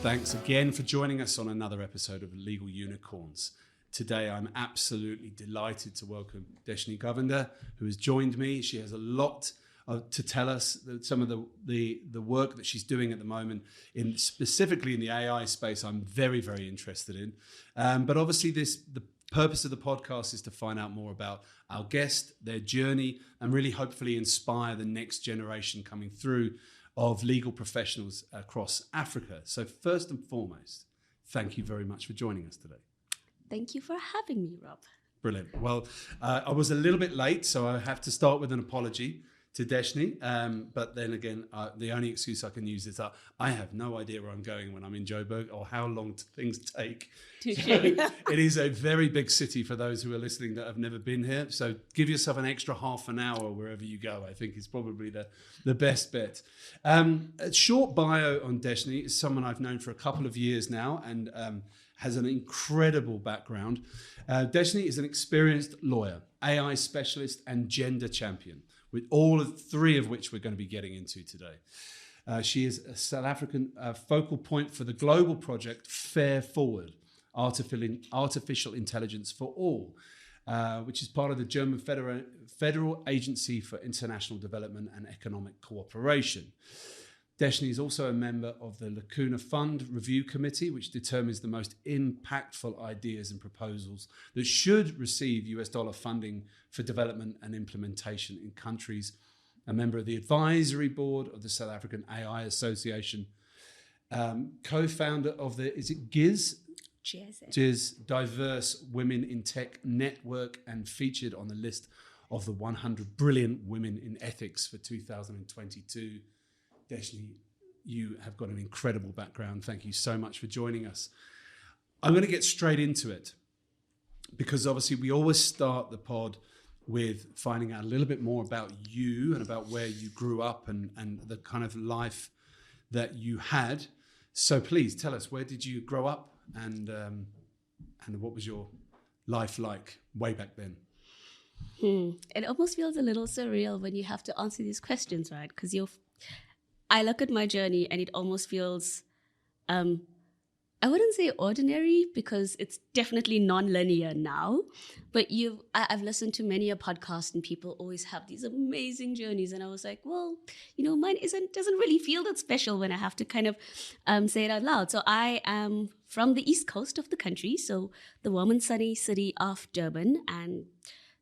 Thanks again for joining us on another episode of Legal Unicorns. Today, I'm absolutely delighted to welcome Deshni Govender, who has joined me. She has a lot to tell us, some of the work that she's doing at the moment, specifically in the AI space. I'm very, very interested in. But obviously, the purpose of the podcast is to find out more about our guest, their journey, and really hopefully inspire the next generation coming through of legal professionals across Africa. So first and foremost, thank you very much for joining us today. Thank you for having me, Rob. Brilliant. Well, I was a little bit late, so I have to start with an apology to Deshni. But then again, the only excuse I can use is that I have no idea where I'm going when I'm in Joburg or how long things take. So it is a very big city for those who are listening that have never been here. So give yourself an extra half an hour wherever you go, I think is probably the best bet. A short bio on Deshni is someone I've known for a couple of years now and has an incredible background. Deshni is an experienced lawyer, AI specialist, and gender champion, with all three of which we're going to be getting into today. She is a South African focal point for the global project Fair Forward, Artificial Intelligence for All, which is part of the German Federal Agency for International Development and Economic Cooperation. Deshni is also a member of the Lacuna Fund Review Committee, which determines the most impactful ideas and proposals that should receive US dollar funding for development and implementation in countries. A member of the advisory board of the South African AI Association, co-founder of the, is it GIZ? GIZ, Diverse Women in Tech Network, and featured on the list of the 100 Brilliant Women in Ethics for 2022. Deshni, you have got an incredible background. Thank you so much for joining us. I'm going to get straight into it because obviously we always start the pod with finding out a little bit more about you and about where you grew up and the kind of life that you had. So please tell us, where did you grow up and what was your life like way back then? It almost feels a little surreal when you have to answer these questions, right? Because I look at my journey and it almost feels, I wouldn't say ordinary because it's definitely non-linear now, but I've listened to many a podcast and people always have these amazing journeys. And I was like, well, mine doesn't really feel that special when I have to kind of say it out loud. So I am from the east coast of the country, so the warm and sunny city of Durban, and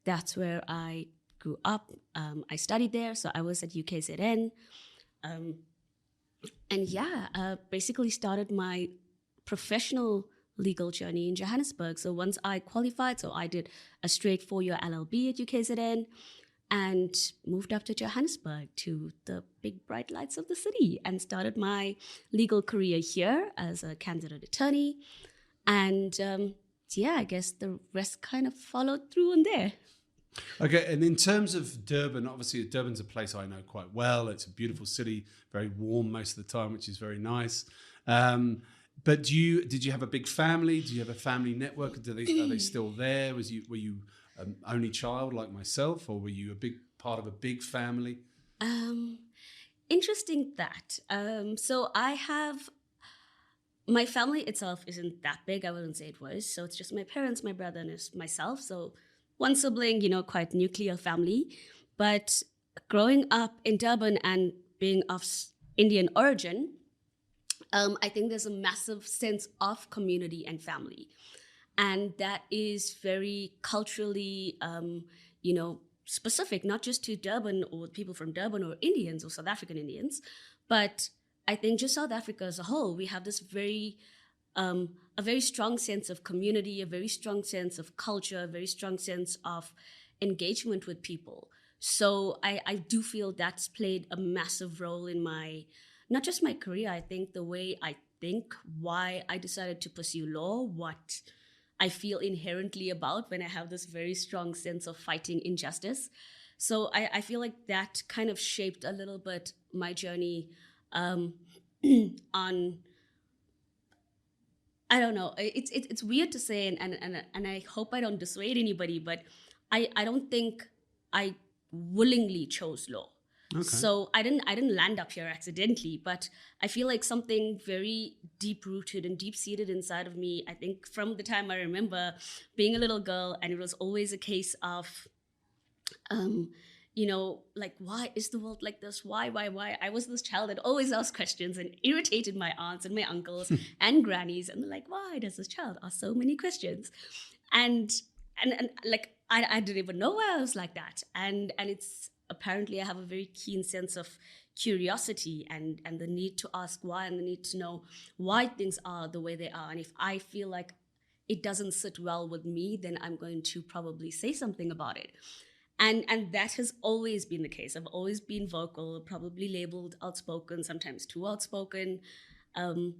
that's where I grew up. I studied there, so I was at UKZN. Basically started my professional legal journey in Johannesburg. So once I qualified, so I did a straight 4-year LLB at UKZN and moved up to Johannesburg to the big bright lights of the city and started my legal career here as a candidate attorney. And I guess the rest kind of followed through on there. Okay, and in terms of Durban, obviously Durban's a place I know quite well. It's a beautiful city, very warm most of the time, which is very nice. But did you have a big family? Do you have a family network? Are they still there? Were you an only child like myself, or were you a big part of a big family? Interesting that. So I have, my family itself isn't that big. I wouldn't say it was. So it's just my parents, my brother, and myself. So one sibling, quite nuclear family. But growing up in Durban and being of Indian origin, I think there's a massive sense of community and family. And that is very culturally, specific, not just to Durban or people from Durban or Indians or South African Indians, but I think just South Africa as a whole, we have this a very strong sense of community, a very strong sense of culture, a very strong sense of engagement with people. So I do feel that's played a massive role in not just my career, I think the way I think, why I decided to pursue law, what I feel inherently about when I have this very strong sense of fighting injustice. So I feel like that kind of shaped a little bit my journey on, I don't know, it's weird to say, and I hope I don't dissuade anybody, but I don't think I willingly chose law. So I didn't land up here accidentally, but I feel like something very deep rooted and deep seated inside of me. I think from the time I remember being a little girl, and it was always a case of, like, why is the world like this? Why? I was this child that always asked questions and irritated my aunts and my uncles and grannies, and they're like, why does this child ask so many questions? And like I didn't even know why I was like that. And it's apparently I have a very keen sense of curiosity and the need to ask why, and the need to know why things are the way they are. And if I feel like it doesn't sit well with me, then I'm going to probably say something about it. And that has always been the case. I've always been vocal, probably labeled outspoken, sometimes too outspoken. And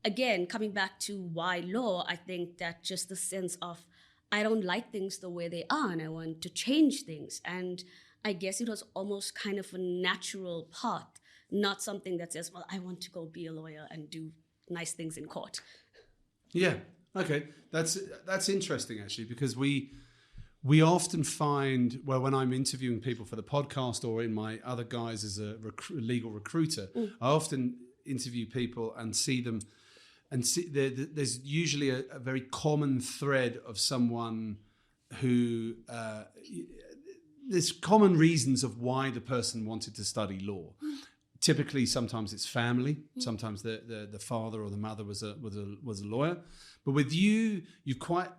again, coming back to why law, I think that just the sense of I don't like things the way they are and I want to change things. And I guess it was almost kind of a natural path, not something that says, well, I want to go be a lawyer and do nice things in court. Yeah. Okay. That's interesting, actually, because we often find, well, when I'm interviewing people for the podcast or in my other guise as a legal recruiter, I often interview people and see them, and there's usually a very common thread of someone who there's common reasons of why the person wanted to study law. Typically, sometimes it's family. Sometimes the father or the mother was a lawyer. But with you, you've quite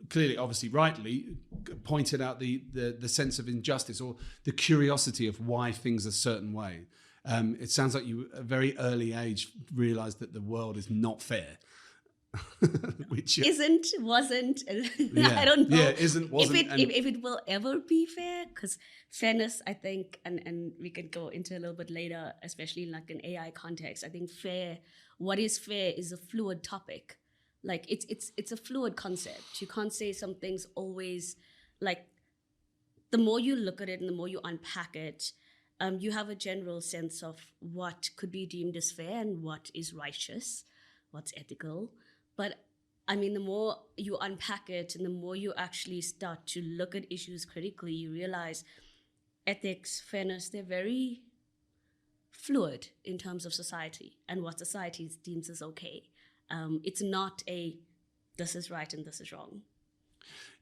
clearly, obviously, rightly pointed out the sense of injustice or the curiosity of why things are a certain way. It sounds like you, at a very early age, realised that the world is not fair. Which wasn't. I don't know. Yeah, wasn't. If it will ever be fair, because fairness, I think, and we can go into a little bit later, especially in like an AI context. I think what is fair is a fluid topic. Like it's a fluid concept. You can't say something's always like. The more you look at it and the more you unpack it, you have a general sense of what could be deemed as fair and what is righteous, what's ethical. But I mean, the more you unpack it and the more you actually start to look at issues critically, you realize ethics, fairness, they're very fluid in terms of society and what society deems as okay. It's not this is right and this is wrong.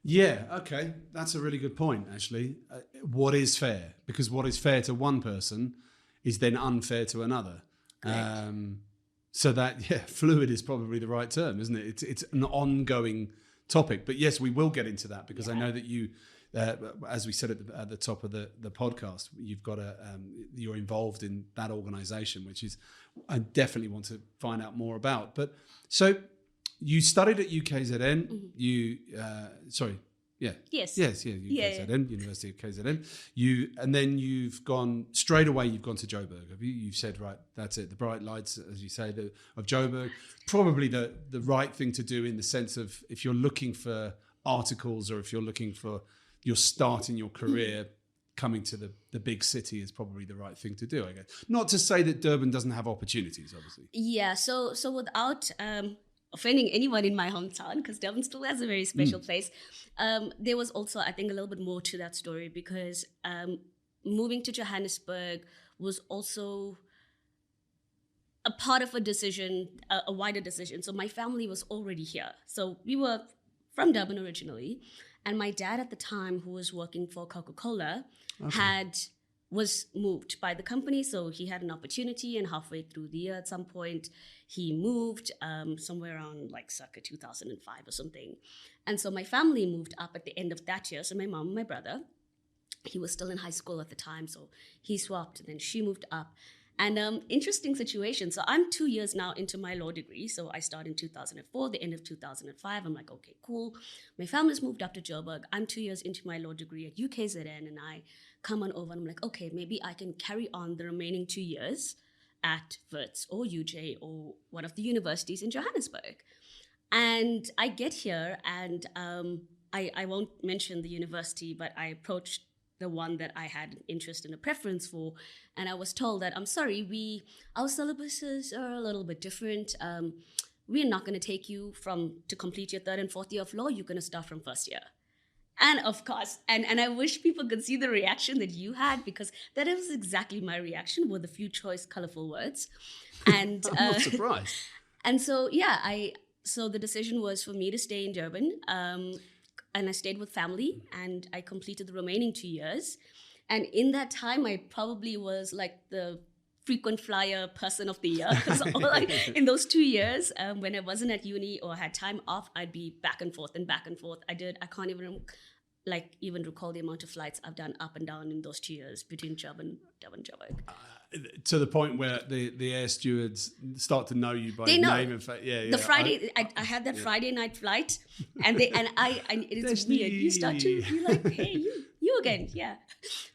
Yeah, okay. That's a really good point, actually. What is fair? Because what is fair to one person is then unfair to another. So that, fluid is probably the right term, isn't it? It's an ongoing topic. But yes, we will get into that because I know that you, as we said at the top of the podcast, you've got you're involved in that organisation, which is I definitely want to find out more about. But so you studied at UKZN. Mm-hmm. UKZN, University of KZN. And then you've gone straight away. You've gone to Joburg. Have you? You've said, right, that's it. The bright lights, as you say, of Joburg. Probably the right thing to do in the sense of if you're looking for articles or if you're looking for your start in your career, coming to the big city is probably the right thing to do, I guess. Not to say that Durban doesn't have opportunities, obviously. Yeah. So without offending anyone in my hometown, because Durban still has a very special place. There was also, I think, a little bit more to that story because moving to Johannesburg was also a part of a decision, a wider decision. So my family was already here. So we were from Durban originally. And my dad at the time, who was working for Coca-Cola, was moved by the company, so he had an opportunity, and halfway through the year at some point, he moved somewhere around like circa 2005 or something. And so my family moved up at the end of that year. So my mom and my brother, he was still in high school at the time, so he swapped, and then she moved up. And interesting situation. So I'm 2 years now into my law degree. So I started in 2004, the end of 2005. I'm like, okay, cool. My family's moved up to Joburg. I'm 2 years into my law degree at UKZN, and I come on over and I'm like, okay, maybe I can carry on the remaining 2 years at Wits or UJ or one of the universities in Johannesburg. And I get here and I won't mention the university, but I approached the one that I had an interest and a preference for. And I was told that, I'm sorry, our syllabuses are a little bit different. We're not going to take you to complete your third and fourth year of law. You're going to start from first year. And of course, and I wish people could see the reaction that you had, because that was exactly my reaction with a few choice, colorful words. And I'm not surprised. and so so the decision was for me to stay in Durban, and I stayed with family, and I completed the remaining 2 years. And in that time, I probably was like the frequent flyer person of the year, because in those 2 years, when I wasn't at uni or had time off, I'd be back and forth and back and forth. I can't even recall the amount of flights I've done up and down in those 2 years between Durban, Joburg. To the point where the air stewards start to know you by name and face. Yeah, yeah. The Friday, I had that Friday night flight, and it's Deshni. weird. You start to be like, hey, you again, yeah.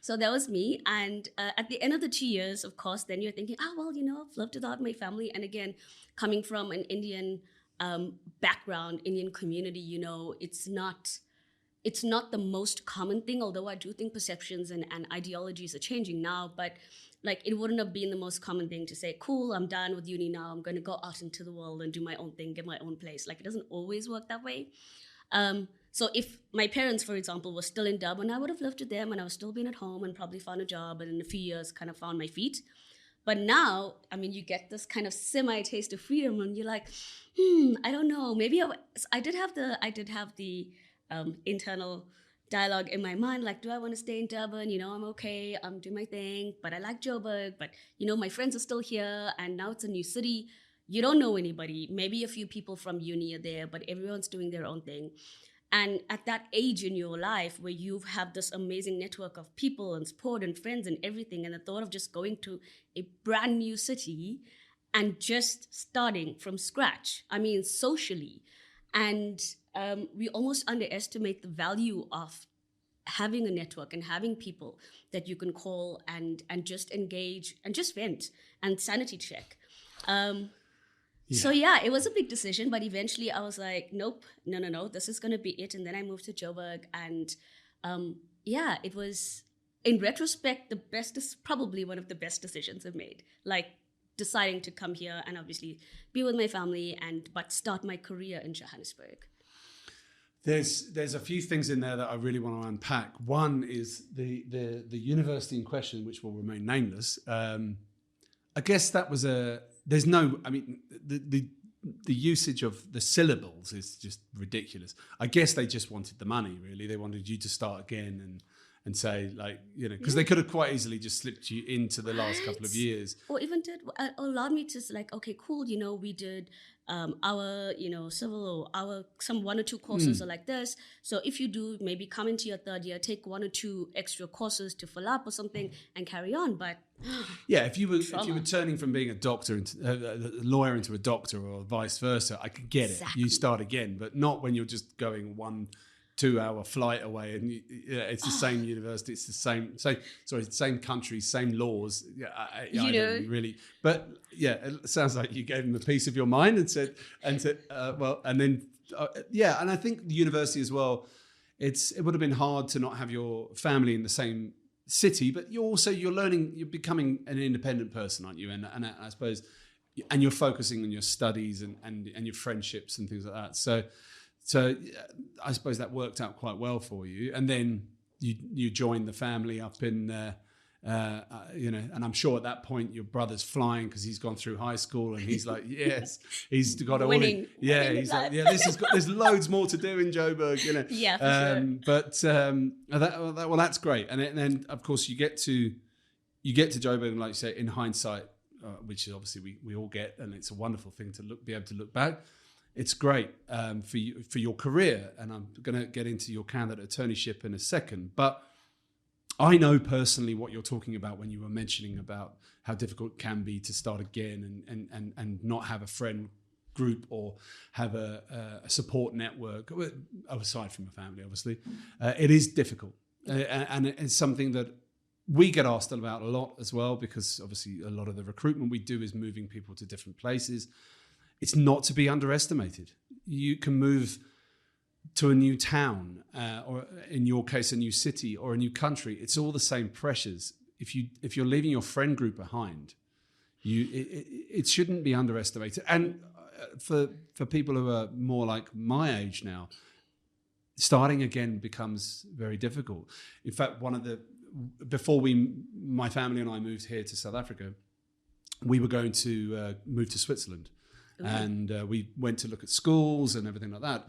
So that was me, and at the end of the 2 years, of course, then you're thinking, I've lived without my family, and again, coming from an Indian background, Indian community, it's not the most common thing, although I do think perceptions and ideologies are changing now, but like it wouldn't have been the most common thing to say, cool, I'm done with uni now, I'm going to go out into the world and do my own thing, get my own place. Like, it doesn't always work that way. So if my parents, for example, were still in Durban, I would have lived with them and I would still been at home and probably found a job, and in a few years kind of found my feet. But now, I mean, you get this kind of semi-taste of freedom, and you're like, I don't know, maybe I did have the internal dialogue in my mind, like, do I want to stay in Durban? I'm okay, I'm doing my thing, but I like Joburg, but my friends are still here, and now it's a new city. You don't know anybody. Maybe a few people from uni are there, but everyone's doing their own thing. And at that age in your life where you have this amazing network of people and support and friends and everything, and the thought of just going to a brand new city and just starting from scratch, I mean, socially, and we almost underestimate the value of having a network and having people that you can call and just engage and just vent and sanity check. So yeah, it was a big decision, but eventually I was like, nope, no, this is going to be it. And then I moved to Joburg, and it was, in retrospect, probably one of the best decisions I've made. Like, deciding to come here and obviously be with my family but start my career in Johannesburg. There's a few things in there that I really want to unpack. One is the university in question, which will remain nameless. I guess that was the usage of the syllables is just ridiculous. I guess they just wanted the money, really. They wanted you to start again and say, like, because they could have quite easily just slipped you into the last couple of years. Or even allowed me to, like, okay, cool, we did our, civil, or some 1 or 2 courses are like this. So if you do, maybe come into your third year, take 1 or 2 extra courses to fill up or something and carry on. But yeah, if you were turning from being a doctor into a lawyer into a doctor, or vice versa, I could get it. You start again, but not when you're just going 1-2 hour flight away, and it's the same university, it's the same country, same laws. I don't really, but yeah, it sounds like you gave them a piece of your mind and said, and then and I think the university as well. It would have been hard to not have your family in the same city, but you're learning, you're becoming an independent person, aren't you? And I suppose, and you're focusing on your studies and your friendships and things like that. So I suppose that worked out quite well for you. And then you joined the family up in, and I'm sure at that point your brother's flying because he's gone through high school, and he's like, yes, he's got all winning. He's like, yeah, there's loads more to do in Joburg, Yeah, for sure. But that's great. And then of course you get to Joburg, and like you say, in hindsight, which is obviously we all get, and it's a wonderful thing to be able to look back. It's great for your career, and I'm going to get into your candidate attorneyship in a second. But I know personally what you're talking about when you were mentioning about how difficult it can be to start again and not have a friend group or have a support network, aside from your family, obviously. It is difficult. And it's something that we get asked about a lot as well, because obviously a lot of the recruitment we do is moving people to different places. It's not to be underestimated. You can move to a new town, or in your case, a new city or a new country. It's all the same pressures. If you're leaving your friend group behind, it shouldn't be underestimated. And for people who are more like my age now, starting again becomes very difficult. In fact, before my family and I moved here to South Africa, we were going to move to Switzerland. Ooh. And we went to look at schools and everything like that.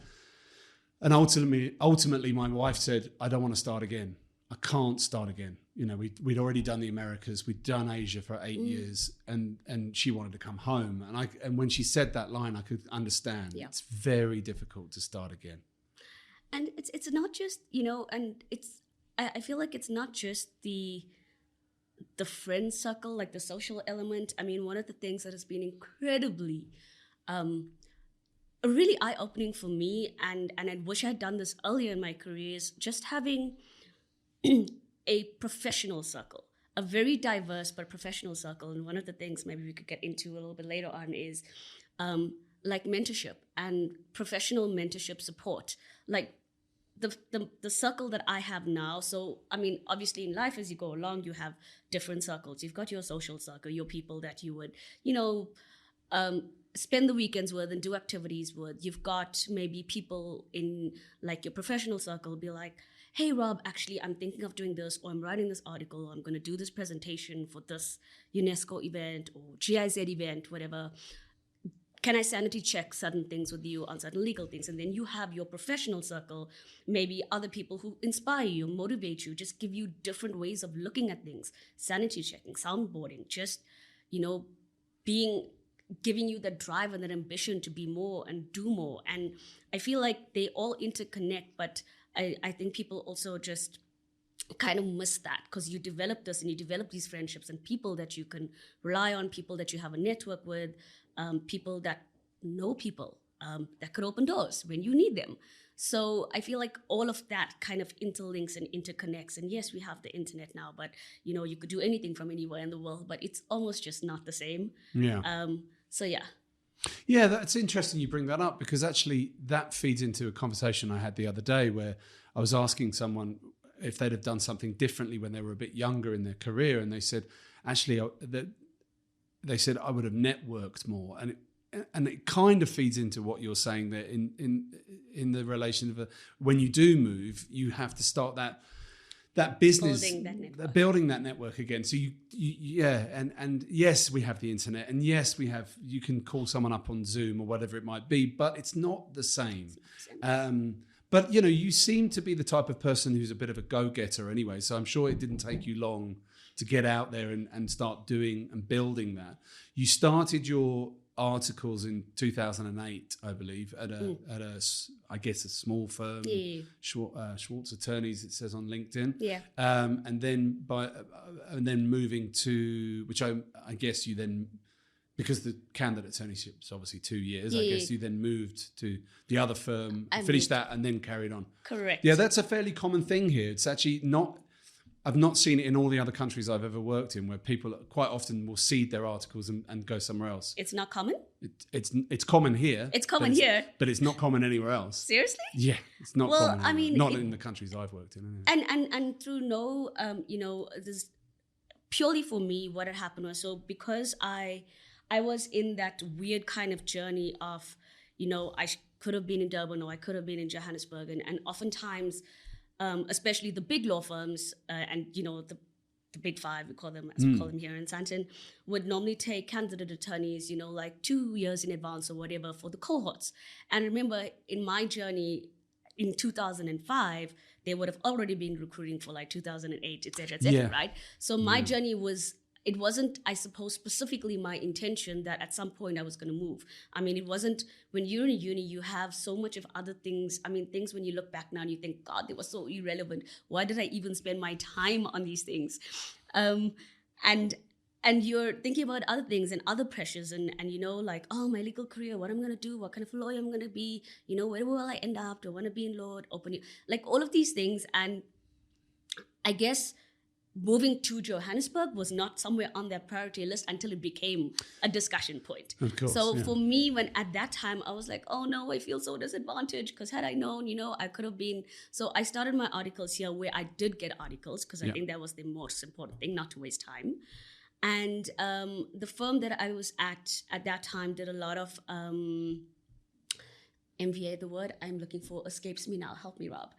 And ultimately, my wife said, I don't want to start again. I can't start again. You know, we'd already done the Americas. We'd done Asia for 8 years, and she wanted to come home. And when she said that line, I could understand. Yeah. It's very difficult to start again. And it's not just, you know, and I feel like it's not just the friend circle, like the social element. I mean, one of the things that has been incredibly really eye-opening for me, and I wish I had done this earlier in my career, is just having a professional circle, a very diverse but professional circle. And one of the things maybe we could get into a little bit later on is like mentorship and professional mentorship support. Like the circle that I have now. So, I mean, obviously in life, as you go along, you have different circles. You've got your social circle, your people that you would, you know, spend the weekends with and do activities with. You've got maybe people in like your professional circle be like, hey, Rob, actually, I'm thinking of doing this, or I'm writing this article, or I'm going to do this presentation for this UNESCO event or GIZ event, whatever. Can I sanity check certain things with you on certain legal things? And then you have your professional circle, maybe other people who inspire you, motivate you, just give you different ways of looking at things, sanity checking, soundboarding, just, you know, giving you that drive and that ambition to be more and do more. And I feel like they all interconnect, but I think people also just kind of miss that, because you develop this and you develop these friendships and people that you can rely on, people that you have a network with, people that know people that could open doors when you need them. So I feel like all of that kind of interlinks and interconnects. And yes, we have the internet now, but you know, you could do anything from anywhere in the world, but it's almost just not the same. Yeah. So yeah. Yeah, that's interesting you bring that up, because actually that feeds into a conversation I had the other day where I was asking someone if they'd have done something differently when they were a bit younger in their career. And they said, actually, they said I would have networked more. And it kind of feeds into what you're saying there in the relation of when you do move, you have to start that business, building that network again. So and yes, we have the internet, and yes, you can call someone up on Zoom or whatever it might be, but it's not the same. But you know, you seem to be the type of person who's a bit of a go-getter anyway. So I'm sure it didn't take you long to get out there and start doing and building that. You started your articles in 2008, I believe, at a I guess a small firm, Schwartz Attorneys, it says on LinkedIn. Yeah. And then moving to, which I guess you then, because the candidate attorneyship is obviously 2 years, I guess you then moved to the other firm, finished that, and then carried on. Correct. Yeah, that's a fairly common thing here. It's actually not. I've not seen it in all the other countries I've ever worked in, where people quite often will seed their articles and go somewhere else. It's not common? It's common here. It's common here. But it's not common anywhere else. Seriously? Yeah, it's not common. I mean, not in the countries I've worked in. Anyway. And through this purely for me, what had happened was, so because I was in that weird kind of journey of, you know, I could have been in Durban or I could have been in Johannesburg, and oftentimes, especially the big law firms and, you know, the big five, we call them, as we call them here in Sandton, would normally take candidate attorneys, you know, like 2 years in advance or whatever for the cohorts. And I remember in my journey in 2005, they would have already been recruiting for like 2008, et cetera, right? So my journey it wasn't, I suppose, specifically my intention that at some point I was going to move. I mean, it wasn't, when you're in uni, you have so much of other things. I mean, things when you look back now and you think, God, they were so irrelevant. Why did I even spend my time on these things? And you're thinking about other things and other pressures and you know, like, oh, my legal career, what I'm going to do, what kind of lawyer I'm going to be, you know, where will I end up? Do I want to be in law, like all of these things. And I guess moving to Johannesburg was not somewhere on their priority list until it became a discussion point. Of course, so for me, when at that time, I was like, oh no, I feel so disadvantaged, because had I known, you know, I could have been. So I started my articles here where I did get articles, because I think that was the most important thing, not to waste time. And the firm that I was at that time did a lot of MVA, the word I'm looking for escapes me now. Help me, Rob.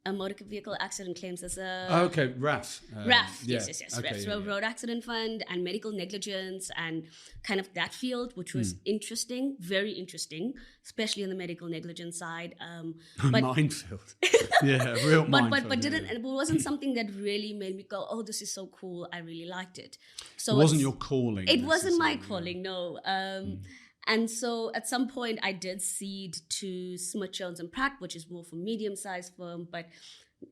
A motor vehicle accident claims as a... Okay, RAF. RAF, yeah. yes. Okay, RAF, so road accident fund and medical negligence and kind of that field, which was interesting, very interesting, especially on the medical negligence side. But Minefield. Yeah, a real minefield. But it wasn't something that really made me go, oh, this is so cool. I really liked it. So it wasn't your calling. It wasn't my calling, no. And so at some point I did cede to Smith Jones and Pratt, which is more for medium-sized firm, but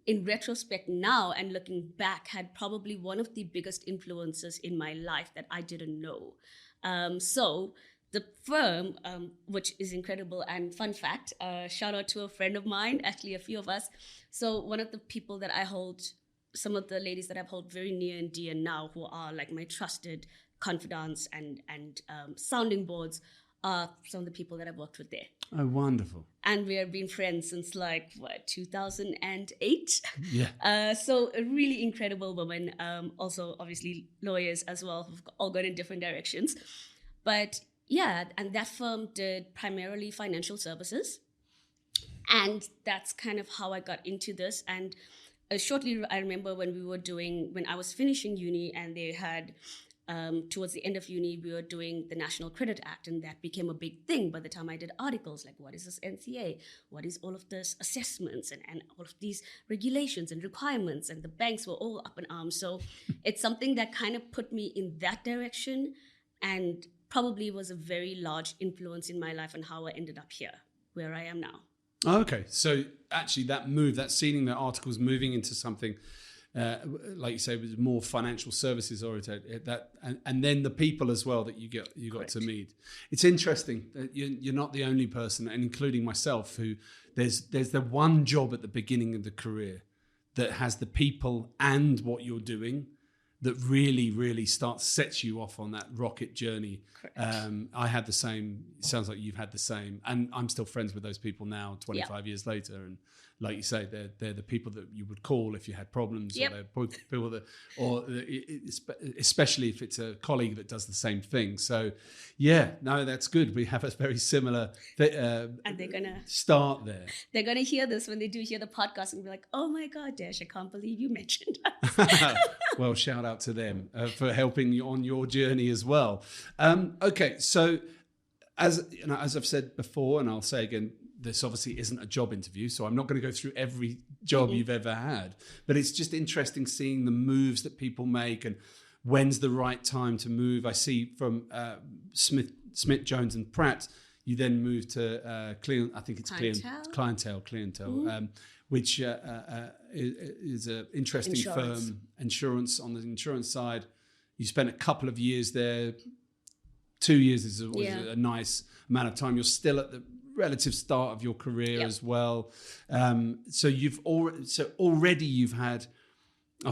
in retrospect now and looking back, had probably one of the biggest influences in my life that I didn't know. So the firm, which is incredible, and fun fact, shout out to a friend of mine, actually a few of us. So one of the people that I hold, some of the ladies that I hold very near and dear now, who are like my trusted confidants and sounding boards, are some of the people that I've worked with there. Oh, wonderful. And we have been friends since 2008. Yeah. So a really incredible woman. Also, obviously, lawyers as well, who've all gone in different directions. But yeah, and that firm did primarily financial services. And that's kind of how I got into this. And shortly, I remember when I was finishing uni and they had... towards the end of uni, we were doing the National Credit Act, and that became a big thing by the time I did articles like, what is this NCA? What is all of this assessments and all of these regulations and requirements? And the banks were all up in arms. So it's something that kind of put me in that direction and probably was a very large influence in my life and how I ended up here, where I am now. Okay. So actually that seeing the articles moving into something, like you say, it was more financial services oriented. And then the people as well that you got Correct. to meet. It's interesting that you're not the only person, and including myself, who there's the one job at the beginning of the career that has the people and what you're doing that really sets you off on that rocket journey. I had the same. It sounds like you've had the same, and I'm still friends with those people now, 25 years later, and. Like you say, they're the people that you would call if you had problems, Yep. or they're people that, especially if it's a colleague that does the same thing. So, yeah, no, that's good. We have a very similar And they're gonna start there. They're gonna hear this when they do hear the podcast and be like, "Oh my God, Desh, I can't believe you mentioned us." Well, shout out to them for helping you on your journey as well. Okay, so as I've said before, and I'll say again. This obviously isn't a job interview, so I'm not going to go through every job you've ever had. But it's just interesting seeing the moves that people make and when's the right time to move. I see from Smith, Jones and Pratt, you then move to Clientele, which is an interesting firm. Insurance, on the insurance side. You spent a couple of years there. 2 years is always a nice amount of time. You're still at the relative start of your career as well. So already you've had,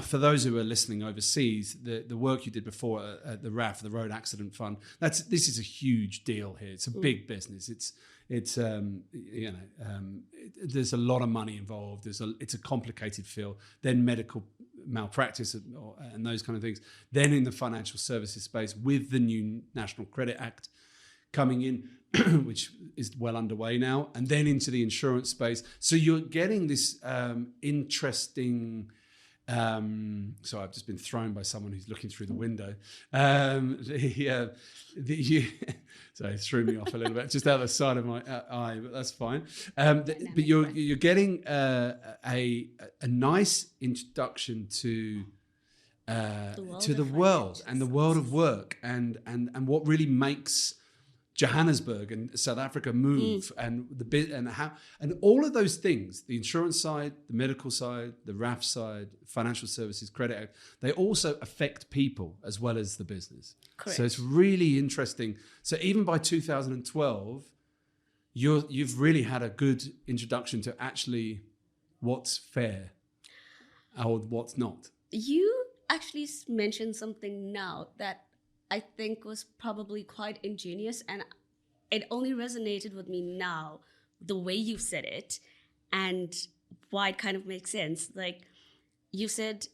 for those who are listening overseas, the work you did before at the RAF, the Road Accident Fund. This is a huge deal here. It's a big business. There's a lot of money involved. It's a complicated field. Then medical malpractice and those kind of things. Then in the financial services space with the new National Credit Act coming in, which is well underway now, and then into the insurance space. So you're getting this interesting... so I've just been thrown by someone who's looking through the window. So it threw me off a little bit, just out the side of my eye, but that's fine. But you're getting a nice introduction to the world and the world of work and what really makes Johannesburg and South Africa move and all of those things, the insurance side, the medical side, the RAF side, financial services, credit act, they also affect people as well as the business. Correct. So it's really interesting. So even by 2012, you've really had a good introduction to actually what's fair or what's not. You actually mentioned something now that I think was probably quite ingenious, and it only resonated with me now, the way you said it and why it kind of makes sense. Like you said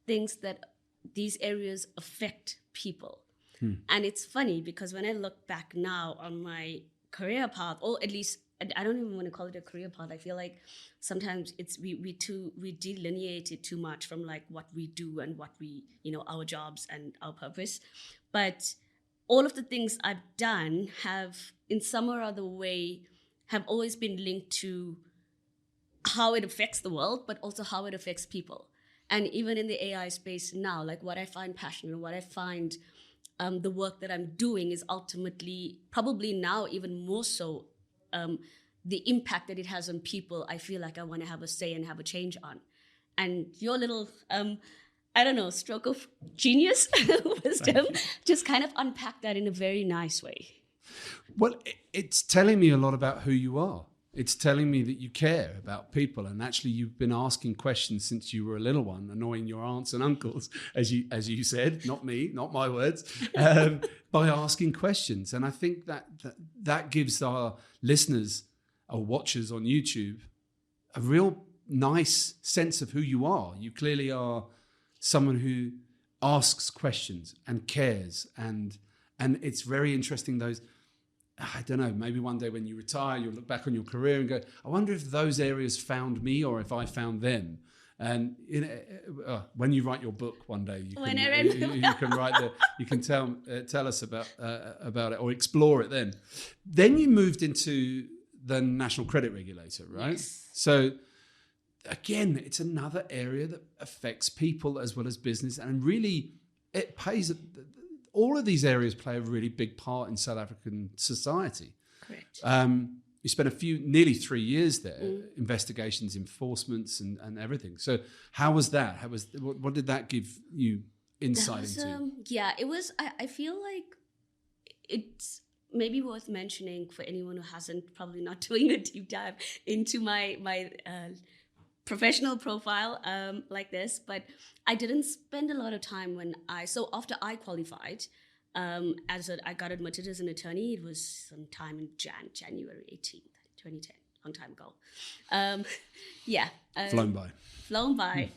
things that these areas affect people. And it's funny because when I look back now on my career path, or at least I don't even want to call it a career path. I feel like sometimes it's we delineate it too much from like what we do and what we, our jobs and our purpose. But all of the things I've done have in some or other way have always been linked to how it affects the world, but also how it affects people. And even in the AI space now, like what I find passionate, what I find the work that I'm doing is ultimately, probably now even more so, the impact that it has on people, I feel like I want to have a say and have a change on. And your little, I don't know, stroke of genius wisdom just kind of unpack that in a very nice way. Well, it's telling me a lot about who you are. It's telling me that you care about people, and actually you've been asking questions since you were a little one, annoying your aunts and uncles, as you said, not me, not my words, by asking questions. And I think that gives our listeners or watchers on YouTube a real nice sense of who you are. You clearly are someone who asks questions and cares, and it's very interesting. Those, I don't know, maybe one day when you retire, you'll look back on your career and go, I wonder if those areas found me or if I found them. And when you write your book one day, you can write you can tell us about it or explore it then. Then you moved into the National Credit Regulator, right? Yes. So again, it's another area that affects people as well as business, and really it pays. All of these areas play a really big part in South African society. Correct. You spent nearly 3 years there, investigations, enforcements, and everything. So how was that? What did that give you insight into? It was. I feel like it's maybe worth mentioning for anyone who hasn't, probably not doing a deep dive into my professional profile like this, but I didn't spend a lot of time so after I qualified, I got admitted as an attorney. It was sometime in January 18th, 2010, long time ago. Flown by.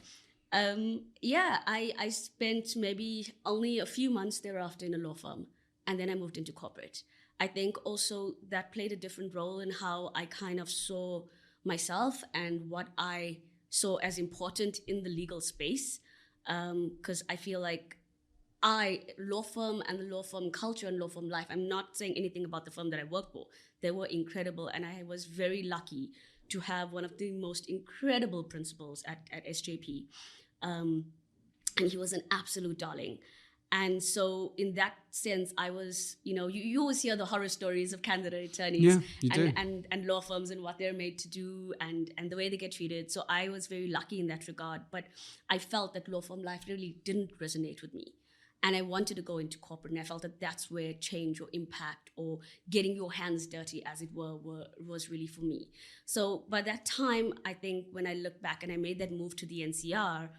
I spent maybe only a few months thereafter in a law firm, and then I moved into corporate. I think also that played a different role in how I kind of saw myself and what I saw as important in the legal space. Because I feel like law firm and the law firm culture and law firm life, I'm not saying anything about the firm that I worked for. They were incredible, and I was very lucky to have one of the most incredible principals at SJP. And he was an absolute darling. And so in that sense, I was, you always hear the horror stories of candidate attorneys and law firms and what they're made to do and the way they get treated. So I was very lucky in that regard. But I felt that law firm life really didn't resonate with me. And I wanted to go into corporate, and I felt that that's where change or impact or getting your hands dirty, as it were was really for me. So by that time, I think when I look back and I made that move to the NCR,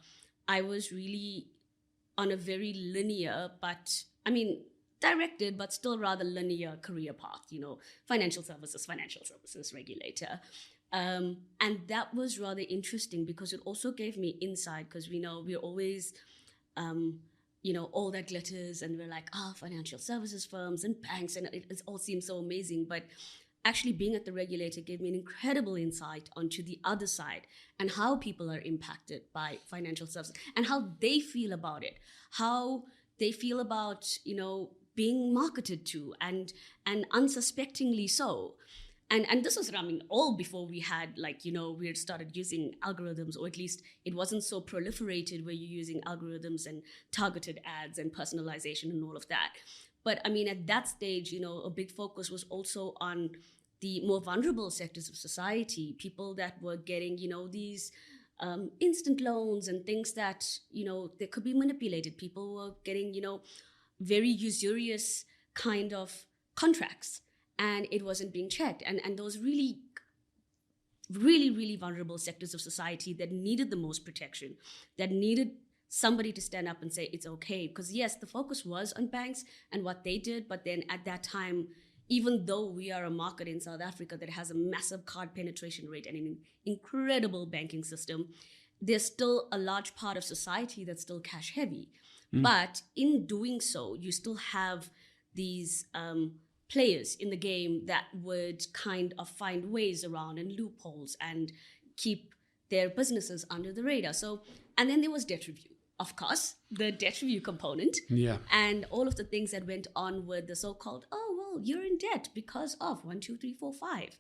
I was really on a very linear, directed, but still rather linear career path, financial services regulator. And that was rather interesting because it also gave me insight, because we know we're always, all that glitters and we're like, financial services firms and banks, and it all seems so amazing. But actually being at the regulator gave me an incredible insight onto the other side and how people are impacted by financial services and how they feel about it, how they feel about, being marketed to and unsuspectingly so. And this was, all before we had we had started using algorithms, or at least it wasn't so proliferated where you're using algorithms and targeted ads and personalization and all of that. But at that stage, a big focus was also on the more vulnerable sectors of society, people that were getting, these instant loans and things that, they could be manipulated. People were getting, very usurious kind of contracts, and it wasn't being checked. And those really, really, really vulnerable sectors of society that needed the most protection, that needed somebody to stand up and say it's okay. Because yes, the focus was on banks and what they did, but then at that time, even though we are a market in South Africa that has a massive card penetration rate and an incredible banking system, there's still a large part of society that's still cash heavy. But in doing so, you still have these players in the game that would kind of find ways around and loopholes and keep their businesses under the radar. So, and then there was debt review, of course, the debt review component. Yeah. And all of the things that went on with the so-called, oh, well, you're in debt because of 1, 2, 3, 4, 5.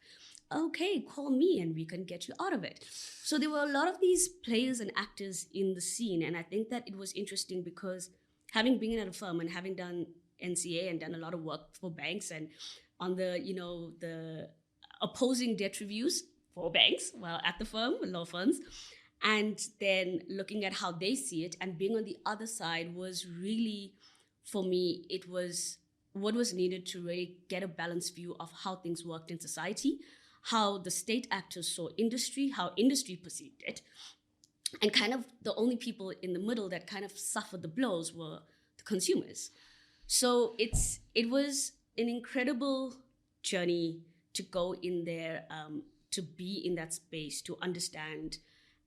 Okay, call me and we can get you out of it. So there were a lot of these players and actors in the scene. And I think that it was interesting because having been at a firm and having done NCA and done a lot of work for banks and on the, the opposing debt reviews for banks, well, at the firm, law firms, and then looking at how they see it and being on the other side was really, for me, it was what was needed to really get a balanced view of how things worked in society, how the state actors saw industry, how industry perceived it. And kind of the only people in the middle that kind of suffered the blows were the consumers. So it was an incredible journey to go in there, to be in that space, to understand.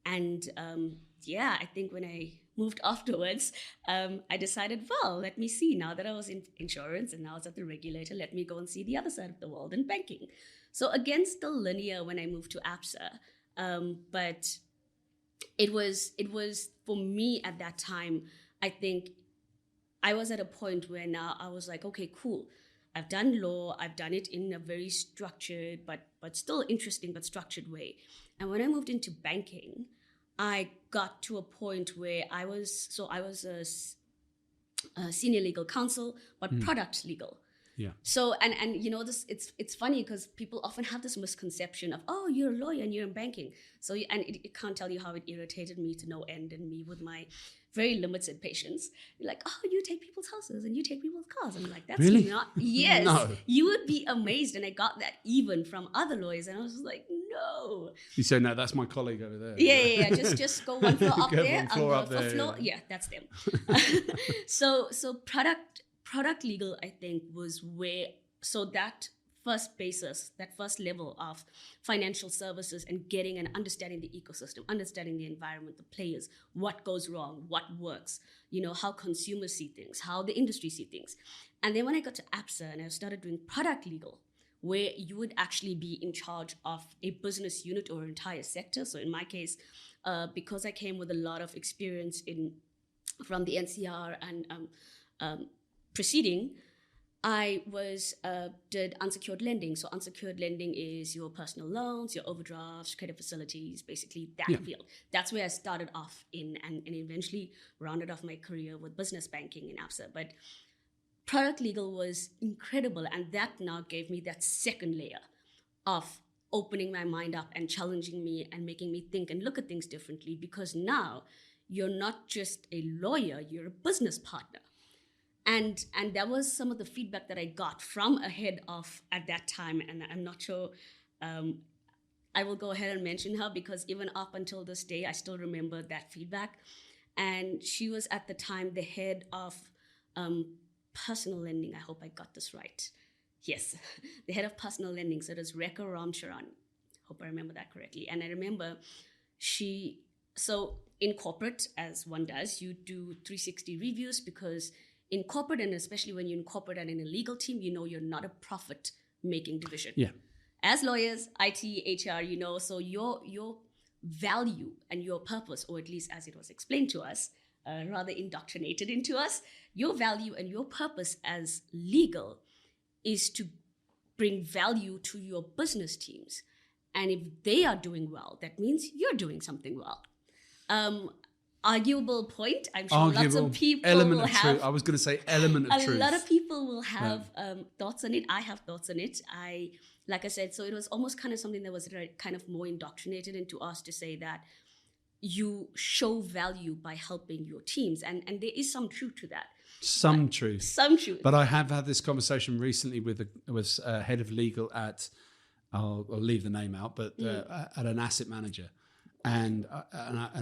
And I think when I moved afterwards, I decided, well, let me see. Now that I was in insurance and now I was at the regulator, let me go and see the other side of the world in banking. So again, still linear when I moved to ABSA. But it was for me at that time, I think I was at a point where now I was like, okay, cool. I've done law. I've done it in a very structured, but still interesting, but structured way. And when I moved into banking, I got to a point where I was a senior legal counsel, but product legal. Yeah. So and this it's funny because people often have this misconception of, oh, you're a lawyer and you're in banking. So it can't tell you how it irritated me to no end, and me with my very limited patience. You're like, oh, you take people's houses and you take people's cars. I'm like, that's really? not. Yes, No. You would be amazed, and I got that even from other lawyers, and I was just like, no. You say, no, that's my colleague over there. Yeah. Just go one floor up there. One floor up there. Floor. Yeah, that's them. So product legal, I think, was where, so that first basis, that first level of financial services and getting and understanding the ecosystem, understanding the environment, the players, what goes wrong, what works, how consumers see things, how the industry see things. And then when I got to ABSA and I started doing product legal, where you would actually be in charge of a business unit or entire sector. So in my case, because I came with a lot of experience from the NCR and proceeding, I did unsecured lending. So unsecured lending is your personal loans, your overdrafts, credit facilities, basically that field. That's where I started off in and eventually rounded off my career with business banking in ABSA. But product legal was incredible, and that now gave me that second layer of opening my mind up and challenging me and making me think and look at things differently, because now you're not just a lawyer, you're a business partner. And that was some of the feedback that I got from a head of at that time. And I'm not sure, I will go ahead and mention her because even up until this day, I still remember that feedback. And she was at the time the head of personal lending. I hope I got this right. Yes, the head of personal lending. So it was Rekha Ramcharan. Hope I remember that correctly. And I remember so in corporate, as one does, you do 360 reviews because in corporate, and especially when you're in corporate and in a legal team, you're not a profit-making division. Yeah. As lawyers, IT, HR, so your value and your purpose, or at least as it was explained to us, rather indoctrinated into us, your value and your purpose as legal is to bring value to your business teams. And if they are doing well, that means you're doing something well. Arguable point. I'm sure lots of people will have. Truth. I was going to say element of truth. A lot of people will have thoughts on it. I have thoughts on it. Like I said, so it was almost kind of something that was kind of more indoctrinated into us to say that you show value by helping your teams. And there is some truth to that. Some truth. But I have had this conversation recently with a head of legal at, I'll leave the name out, but at an asset manager. And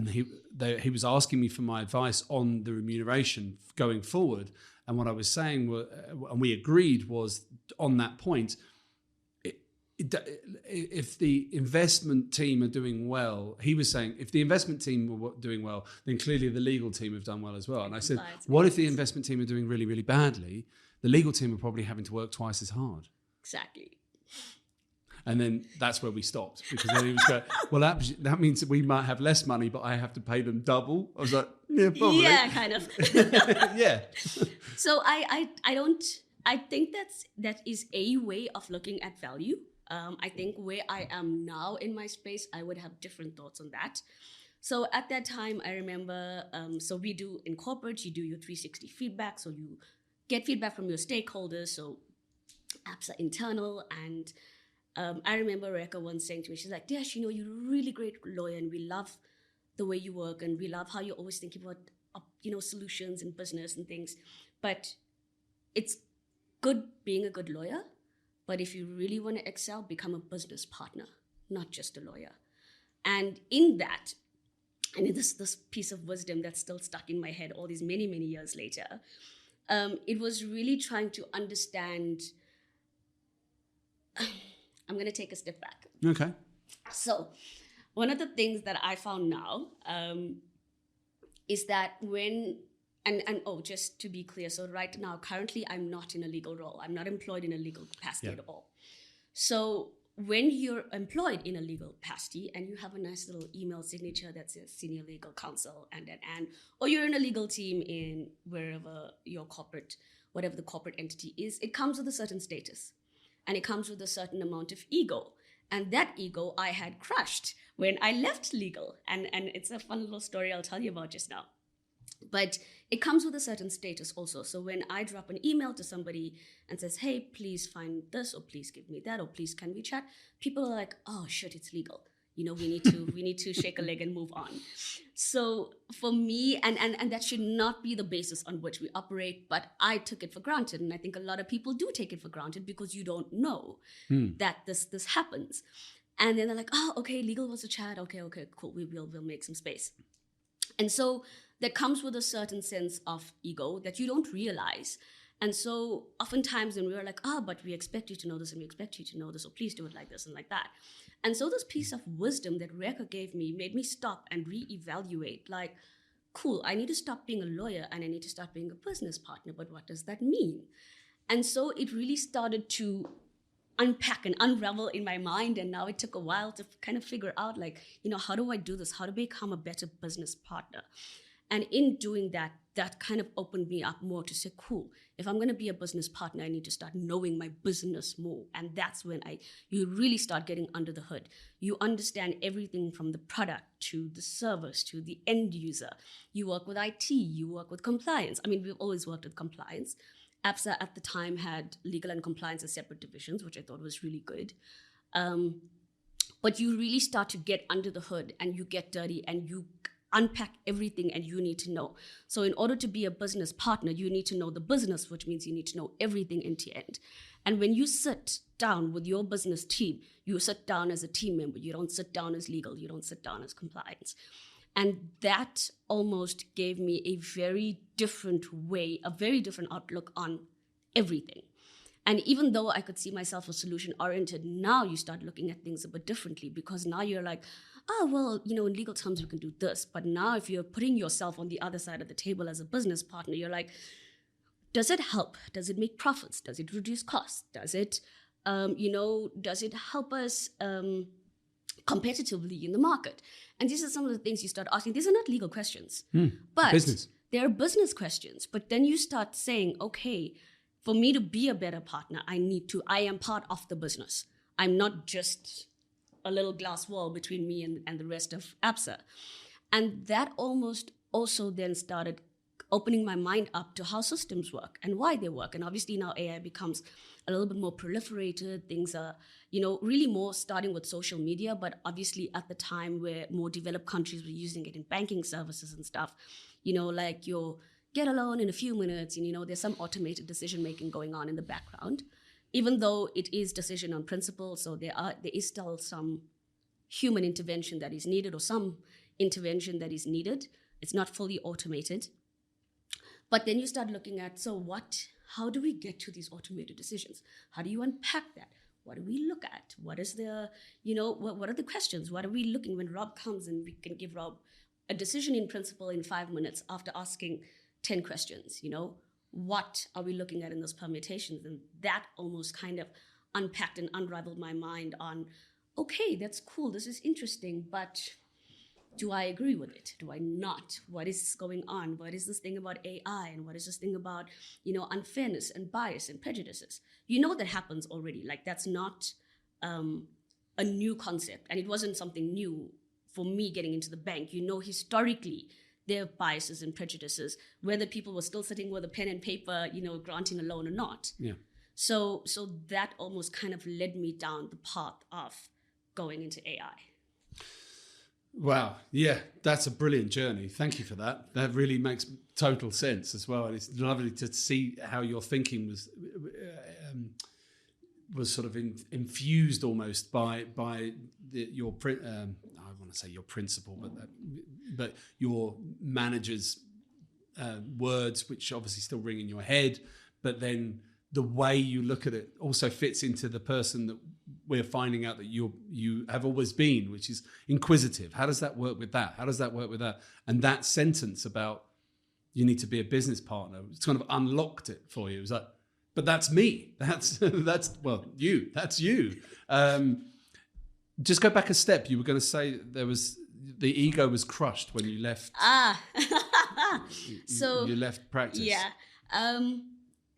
he was asking me for my advice on the remuneration going forward. And what I was saying, and we agreed, was on that point, if the investment team are doing well, he was saying, if the investment team were doing well, then clearly the legal team have done well as well. And I said, what if the investment team are doing really, really badly? the legal team are probably having to work twice as hard. Exactly. And then that's where we stopped, because then he was going, well, that means that we might have less money, but I have to pay them double. I was like, yeah, probably. Yeah, kind of. Yeah. So I think that is a way of looking at value. I think where I am now in my space, I would have different thoughts on that. So at that time, I remember, so we do in corporate, you do your 360 feedback. So you get feedback from your stakeholders. So apps are internal. And I remember Rekha once saying to me, she's like, Desh, you're a really great lawyer and we love the way you work and we love how you're always thinking about, solutions and business and things. But it's good being a good lawyer. But if you really want to excel, become a business partner, not just a lawyer. And in that, and in this piece of wisdom that's still stuck in my head all these many, many years later, it was really trying to understand. I'm going to take a step back. Okay. So one of the things that I found now is that just to be clear, so right now, currently, I'm not in a legal role. I'm not employed in a legal capacity at all. So when you're employed in a legal capacity and you have a nice little email signature that says senior legal counsel and, or you're in a legal team in wherever your corporate, whatever the corporate entity is, it comes with a certain status and it comes with a certain amount of ego. And that ego I had crushed when I left legal. And it's a fun little story I'll tell you about just now. But it comes with a certain status also. So when I drop an email to somebody and says, hey, please find this, or please give me that, or please can we chat? People are like, oh shit, it's legal. We need to shake a leg and move on. So for me, and that should not be the basis on which we operate, but I took it for granted. And I think a lot of people do take it for granted because you don't know that this happens. And then they're like, oh, okay, legal was a chat. Okay, cool. We'll make some space. And so that comes with a certain sense of ego that you don't realize. And so oftentimes when we're like, but we expect you to know this and we expect you to know this, so please do it like this and like that. And so this piece of wisdom that Rekha gave me made me stop and reevaluate, like, cool, I need to stop being a lawyer and I need to start being a business partner, but what does that mean? And so it really started to unpack and unravel in my mind. And now it took a while to kind of figure out, like, how do I do this? How to become a better business partner? And in doing that, that kind of opened me up more to say, cool, if I'm going to be a business partner, I need to start knowing my business more. And that's when you really start getting under the hood. You understand everything from the product to the service to the end user. You work with IT, you work with compliance. I mean, we've always worked with compliance. APSA at the time had legal and compliance as separate divisions, which I thought was really good. But you really start to get under the hood and you get dirty and you unpack everything and you need to know. So in order to be a business partner, you need to know the business, which means you need to know everything end to end. And when you sit down with your business team, you sit down as a team member. You don't sit down as legal. You don't sit down as compliance. And that almost gave me a very different way, a very different outlook on everything. And even though I could see myself as solution-oriented, now you start looking at things a bit differently because now you're like, in legal terms, we can do this. But now if you're putting yourself on the other side of the table as a business partner, you're like, does it help? Does it make profits? Does it reduce costs? Does it, does it help us competitively in the market? And these are some of the things you start asking. These are not legal questions, but business. They're business questions. But then you start saying, okay, for me to be a better partner, I am part of the business. I'm not just a little glass wall between me and the rest of APSA. And that almost also then started opening my mind up to how systems work and why they work. And obviously now AI becomes a little bit more proliferated. Things are, really more starting with social media, but obviously at the time where more developed countries were using it in banking services and stuff, like you'll get a loan in a few minutes and, there's some automated decision-making going on in the background. Even though it is decision on principle, so there is still some human intervention that is needed or some intervention that is needed. It's not fully automated. But then you start looking at, how do we get to these automated decisions? How do you unpack that? What do we look at? What is the, what are the questions? What are we looking when Rob comes and we can give Rob a decision in principle in 5 minutes after asking 10 questions, what are we looking at in those permutations? And that almost kind of unpacked and unraveled my mind on, okay, that's cool, this is interesting, but do I agree with it? Do I not? What is going on? What is this thing about AI? And what is this thing about, unfairness and bias and prejudices? That happens already. Like, that's not a new concept. And it wasn't something new for me getting into the bank. Historically, there are biases and prejudices, whether people were still sitting with a pen and paper, granting a loan or not. Yeah. So that almost kind of led me down the path of going into AI. Wow. Yeah, that's a brilliant journey. Thank you for that. That really makes total sense as well. And it's lovely to see how your thinking was sort of infused almost by your I want to say your principal, but your manager's words, which obviously still ring in your head, but then the way you look at it also fits into the person that we're finding out that you have always been, which is inquisitive. How does that work with that? How does that work with that? And that sentence about you need to be a business partner, it's kind of unlocked it for you. It was like, but that's me. That's you. That's you. Just go back a step. You were going to say the ego was crushed when you left. So you left practice. Yeah.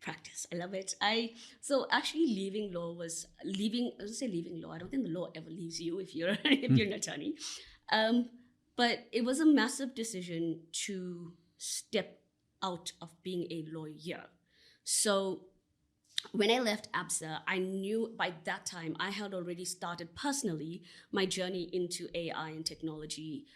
Practice. I love it. Actually leaving law was leaving. I say leaving law. I don't think the law ever leaves you if you're an attorney. But it was a massive decision to step out of being a lawyer. So when I left ABSA, I knew by that time I had already started personally my journey into AI and technology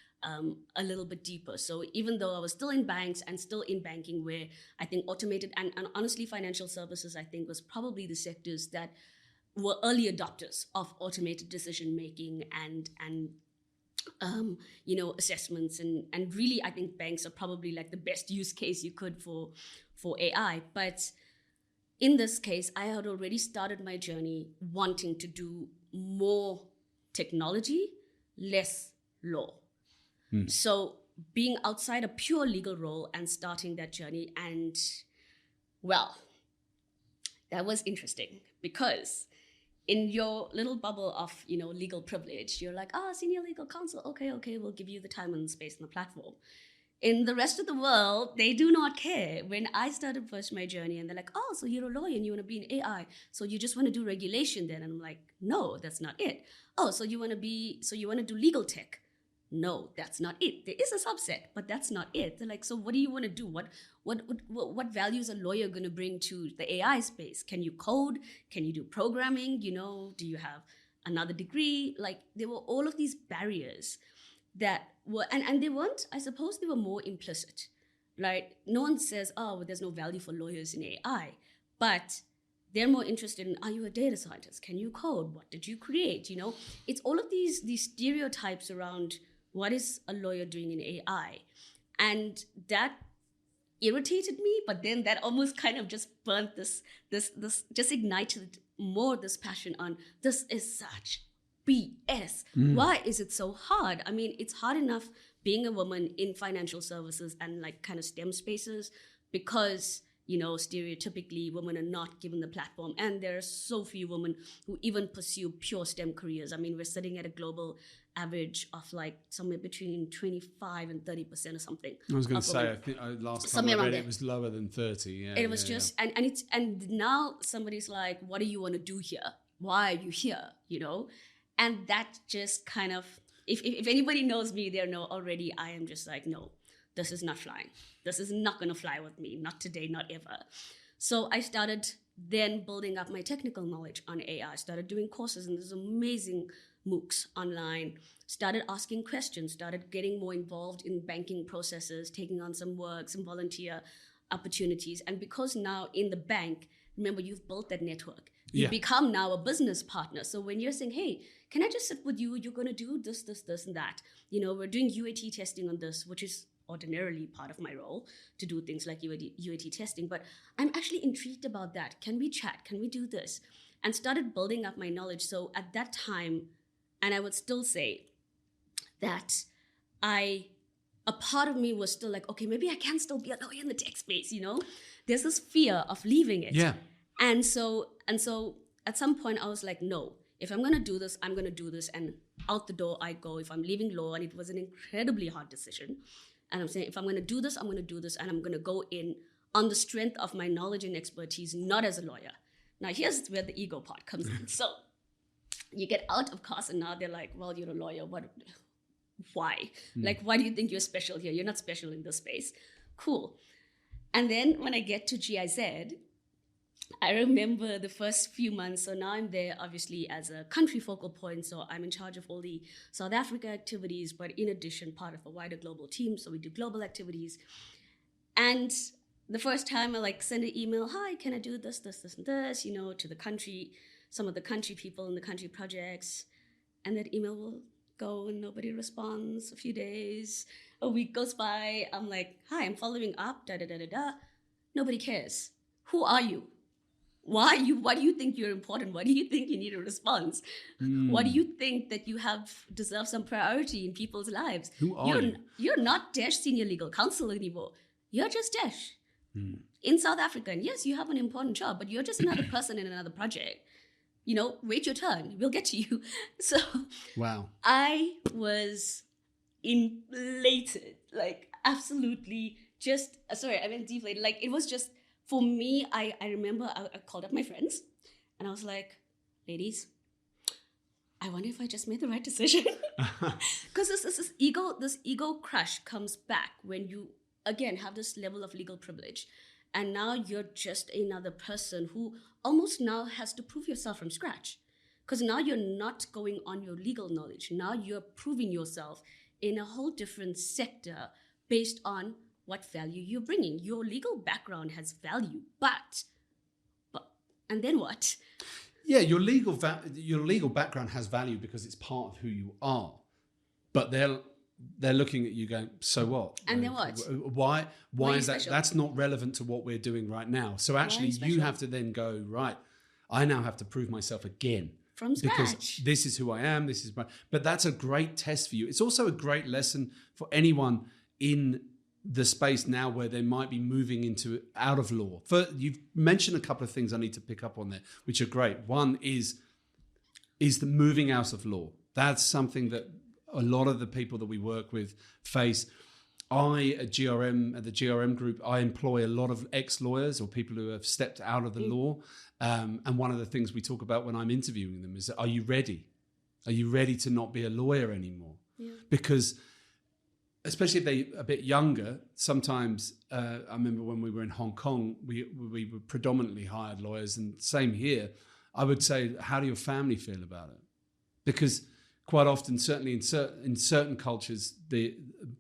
a little bit deeper. So even though I was still in banks and still in banking, where I think automated and honestly financial services, I think, was probably the sectors that were early adopters of automated decision making and assessments, and really I think banks are probably like the best use case you could for AI. But in this case, I had already started my journey wanting to do more technology, less law. So being outside a pure legal role and starting that journey, and well, that was interesting because in your little bubble of legal privilege, you're like, senior legal counsel, okay, we'll give you the time and space and the platform. In the rest of the world, they do not care. When I started first my journey, and they're like, so you're a lawyer and you want to be in AI, so you just want to do regulation then? And I'm like, no, that's not it. So you want to do legal tech? No, that's not it. There is a subset, but that's not it. They're like, so what do you want to do? What value is a lawyer going to bring to the AI space? Can you code? Can you do programming? Do you have another degree? Like, there were all of these barriers that were, and they weren't, I suppose they were more implicit, right? No one says, there's no value for lawyers in AI, but they're more interested in, are you a data scientist? Can you code? What did you create? It's all of these stereotypes around what is a lawyer doing in AI? And that irritated me, but then that almost kind of just burnt this just ignited more this passion on, this is such BS. Why is it so hard? I mean, it's hard enough being a woman in financial services and like kind of STEM spaces because, stereotypically women are not given the platform. And there are so few women who even pursue pure STEM careers. I mean, we're sitting at a global average of like somewhere between 25 and 30% or something. I was going to say, I think last time I read it was lower than 30. Yeah, it was and now somebody's like, what do you want to do here? Why are you here? And that just kind of, if anybody knows me, they know already I am just like, no, this is not flying. This is not going to fly with me. Not today, not ever. So I started then building up my technical knowledge on AI. I started doing courses and there's amazing MOOCs online, started asking questions, started getting more involved in banking processes, taking on some work, some volunteer opportunities. And because now in the bank, remember, you've built that network. You become now a business partner. So when you're saying, hey, can I just sit with you? You're going to do this, and that. We're doing UAT testing on this, which is ordinarily part of my role to do things like UAT testing. But I'm actually intrigued about that. Can we chat? Can we do this? And started building up my knowledge. So at that time, and I would still say that I a part of me was still like, okay, maybe I can still be a lawyer in the tech space, There's this fear of leaving it. Yeah. And so at some point I was like, no, if I'm going to do this, I'm going to do this. And out the door I go. If I'm leaving law, and it was an incredibly hard decision. And I'm saying, if I'm going to do this, I'm going to do this. And I'm going to go in on the strength of my knowledge and expertise, not as a lawyer. Now, here's where the ego part comes in. So you get out of class, and now they're like, well, you're a lawyer. Why? Like, why do you think you're special here? You're not special in this space. Cool. And then when I get to GIZ, I remember the first few months. So now I'm there, obviously, as a country focal point. So I'm in charge of all the South Africa activities, but in addition, part of a wider global team. So we do global activities. And the first time I send an email, hi, can I do this, and this, to the country, some of the country people in the country projects. And that email will go and nobody responds. A few days, a week goes by. I'm like, hi, I'm following up, Nobody cares. Who are you? Why do you think you're important? Why do you think you need a response? Why do you think that you deserve some priority in people's lives? Who are you? You're not Desh Senior Legal Counsel anymore. You're just Desh in South Africa. And yes, you have an important job, but you're just another person in another project. Wait your turn. We'll get to you. So wow. I was inflated, absolutely just, sorry, I meant deflated. It was just, for me, I remember I called up my friends and I was like, ladies, I wonder if I just made the right decision. Because this ego crush comes back when you, again, have this level of legal privilege. And now you're just another person who almost now has to prove yourself from scratch. Because now you're not going on your legal knowledge. Now you're proving yourself in a whole different sector based on what value you're bringing. Your legal background has value, but and then what? Yeah, your legal background has value because it's part of who you are. But they're looking at you going, so what? And then what? Why is that? That's not relevant to what we're doing right now. So actually, you have to then go, right, I now have to prove myself again. From scratch. Because this is who I am. But that's a great test for you. It's also a great lesson for anyone in the space now where they might be moving out of law. You've mentioned a couple of things I need to pick up on there, which are great. One is the moving out of law. That's something that a lot of the people that we work with face. At the GRM group, I employ a lot of ex-lawyers or people who have stepped out of the law. And one of the things we talk about when I'm interviewing them is, are you ready? Are you ready to not be a lawyer anymore? Yeah. Because especially if they're a bit younger, sometimes I remember when we were in Hong Kong, we were predominantly hired lawyers, and same here. I would say, how do your family feel about it? Because quite often, certainly in certain cultures, they're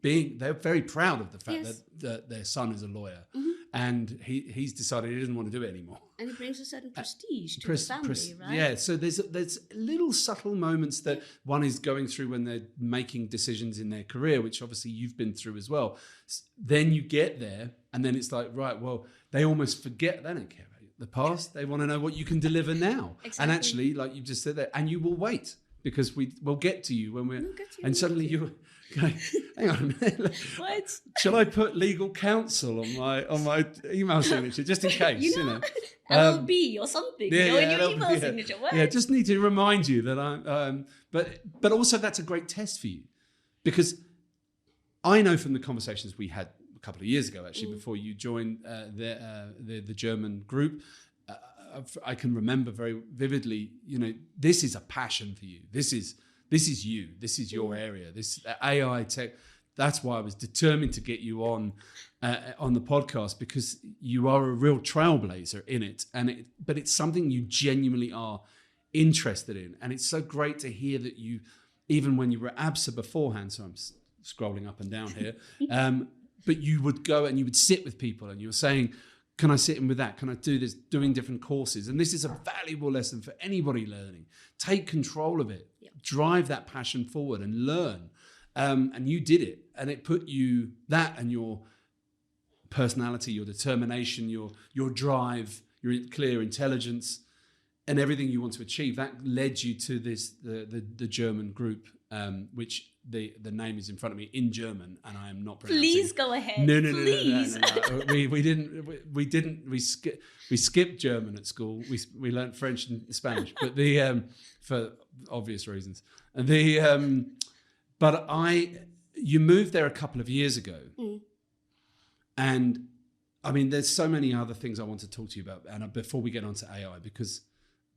very proud of the fact that their son is a lawyer, and he's decided he doesn't want to do it anymore. And it brings a certain prestige to the family, right? Yeah, so there's little subtle moments that one is going through when they're making decisions in their career, which obviously you've been through as well. Then you get there, and then it's like, right, well, they almost forget. They don't care about the past. They want to know what you can deliver now. Exactly. And actually, like you just said there, and you will wait. Because we'll get to you when and suddenly you're going, hang on a minute. What? Shall I put legal counsel on my email signature just in case? LLB or something. In your email signature. What? Yeah, just need to remind you that I'm. But also that's a great test for you, because I know from the conversations we had a couple of years ago, actually, before you joined the German group. I can remember very vividly, this is a passion for you. This is you. This is your area. This AI tech. That's why I was determined to get you on the podcast, because you are a real trailblazer in it. But it's something you genuinely are interested in. And it's so great to hear that you, even when you were at ABSA beforehand, so I'm scrolling up and down here, but you would go and you would sit with people and you were saying, can I sit in with that? Can I do this? Doing different courses. And this is a valuable lesson for anybody learning. Take control of it. Yep. Drive that passion forward and learn. And you did it. And it put you, that and your personality, your determination, your drive, your clear intelligence, and everything you want to achieve, that led you to the German group which the name is in front of me in German, and I am not pronouncing. Please go ahead. No. We skipped German at school. We learned French and Spanish, but for obvious reasons. And you moved there a couple of years ago, and I mean, there's so many other things I want to talk to you about. And before we get on to AI, because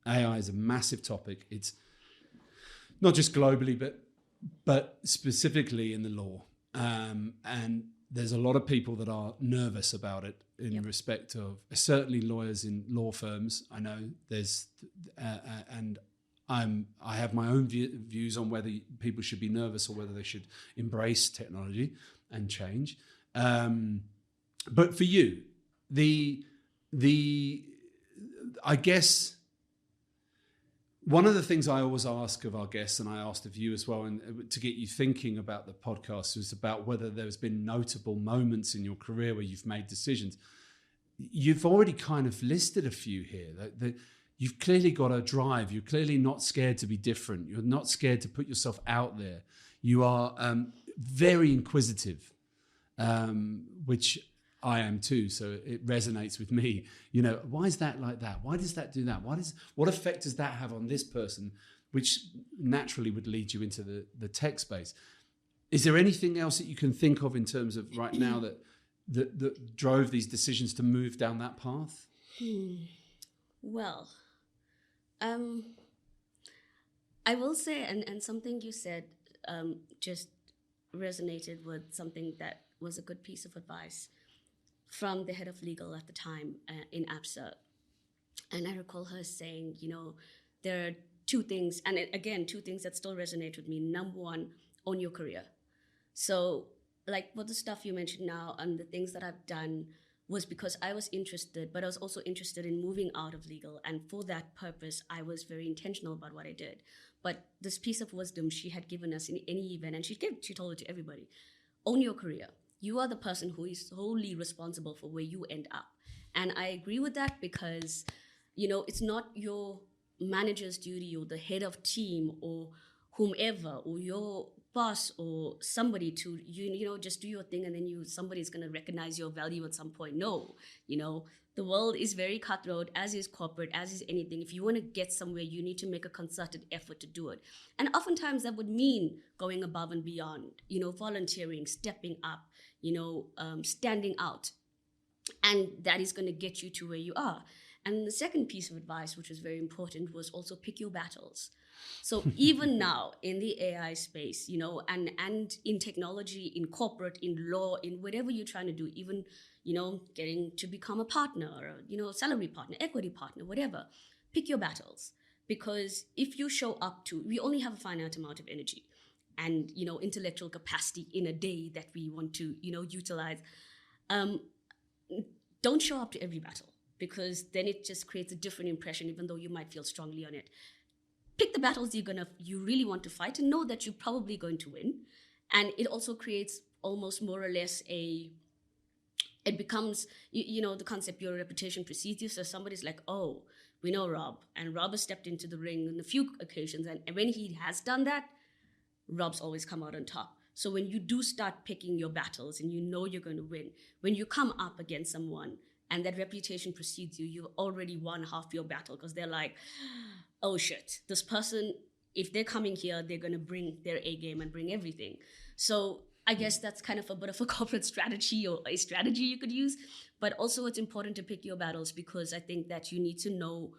AI is a massive topic. It's not just globally, but specifically in the law. And there's a lot of people that are nervous about it in respect of certainly lawyers in law firms. I know there's, and I have my own views on whether people should be nervous or whether they should embrace technology and change. But for you, I guess one of the things I always ask of our guests, and I asked of you as well, and to get you thinking about the podcast, was about whether there's been notable moments in your career where you've made decisions. You've already kind of listed a few here. You've clearly got a drive. You're clearly not scared to be different. You're not scared to put yourself out there. You are very inquisitive, which I am too, so it resonates with me. You know, why is that like that? Why does that do that? What effect does that have on this person? Which naturally would lead you into the tech space. Is there anything else that you can think of in terms of right now that drove these decisions to move down that path? Well, I will say, and something you said just resonated with something that was a good piece of advice from the head of legal at the time in APSA. And I recall her saying, you know, there are two things, and again, two things that still resonate with me. Number one, own your career. So like what the stuff you mentioned now and the things that I've done was because I was interested, but I was also interested in moving out of legal. And for that purpose, I was very intentional about what I did. But this piece of wisdom she had given us in any event, and she told it to everybody, own your career. You are the person who is solely responsible for where you end up. And I agree with that because, you know, it's not your manager's duty or the head of team or whomever or your boss or somebody to, you know, just do your thing and then somebody's going to recognize your value at some point. No, you know, the world is very cutthroat, as is corporate, as is anything. If you want to get somewhere, you need to make a concerted effort to do it. And oftentimes that would mean going above and beyond, you know, volunteering, stepping up, you know, standing out. And that is going to get you to where you are. And the second piece of advice, which was very important, was also pick your battles. So even now in the AI space, you know, and in technology, in corporate, in law, in whatever you're trying to do, even, you know, getting to become a partner or, you know, salary partner, equity partner, whatever, pick your battles. Because if you show up to, we only have a finite amount of energy and, you know, intellectual capacity in a day that we want to, you know, utilize. Don't show up to every battle because then it just creates a different impression, even though you might feel strongly on it. Pick the battles you really want to fight and know that you're probably going to win. And it also creates almost more or less it becomes, you know, the concept, your reputation precedes you. So somebody's like, oh, we know Rob. And Rob has stepped into the ring on a few occasions. And when he has done that, Rob's always come out on top. So when you do start picking your battles and you know you're going to win, when you come up against someone and that reputation precedes you, you've already won half your battle because they're like, oh shit, this person, if they're coming here, they're going to bring their A game and bring everything. So I guess that's kind of a bit of a corporate strategy or a strategy you could use. But also it's important to pick your battles because I think that you need to know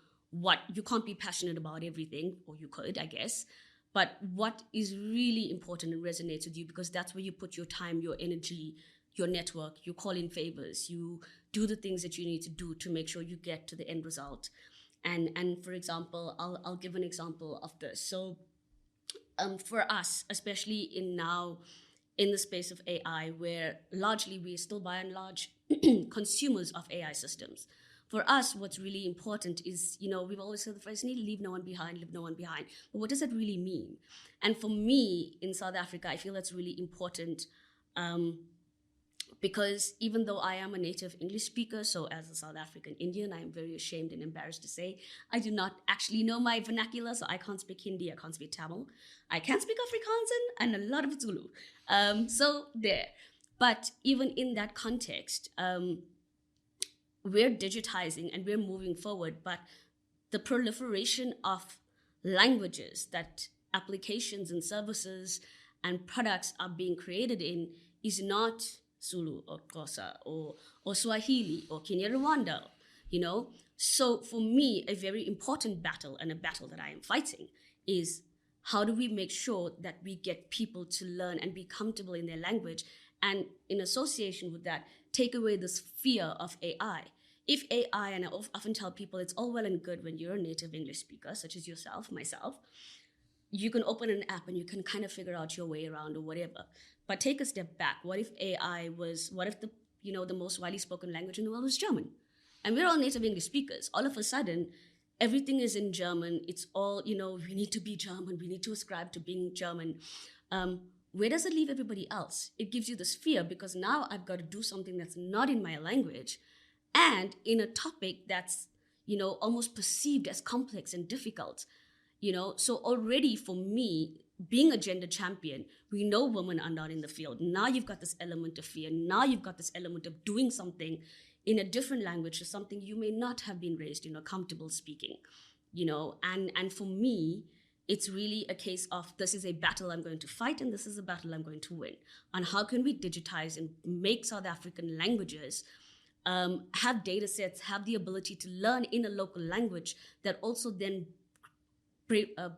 you can't be passionate about everything, or you could, I guess. But what is really important and resonates with you, because that's where you put your time, your energy, your network, you call in favors, you do the things that you need to do to make sure you get to the end result. And for example, I'll give an example of this. So for us, especially in the space of AI, where largely we are still by and large consumers of AI systems. For us, what's really important is, you know, we've always said the phrase, leave no one behind, leave no one behind. But what does that really mean? And for me, in South Africa, I feel that's really important Because even though I am a native English speaker, so as a South African Indian, I'm very ashamed and embarrassed to say I do not actually know my vernacular, so I can't speak Hindi, I can't speak Tamil. I can speak Afrikaans and a lot of Zulu. So there. But even in that context, we're digitizing and we're moving forward, but the proliferation of languages that applications and services and products are being created in is not Zulu or Xhosa or Swahili or Kenya Rwanda, So for me, a very important battle and a battle that I am fighting is how do we make sure that we get people to learn and be comfortable in their language, and in association with that, take away this fear of AI. If AI, and I often tell people, it's all well and good when you're a native English speaker, such as yourself, myself, you can open an app and you can kind of figure out your way around or whatever. But take a step back. What if the most widely spoken language in the world was German? And we're all native English speakers. All of a sudden, everything is in German. It's all, we need to be German. We need to ascribe to being German. Where does it leave everybody else? It gives you this fear because now I've got to do something that's not in my language and in a topic that's, almost perceived as complex and difficult. So already for me, being a gender champion, we know women are not in the field. Now you've got this element of fear. Now you've got this element of doing something in a different language or something you may not have been raised, comfortable speaking, and for me, it's really a case of this is a battle I'm going to fight and this is a battle I'm going to win. On how can we digitize and make South African languages have data sets, have the ability to learn in a local language that also then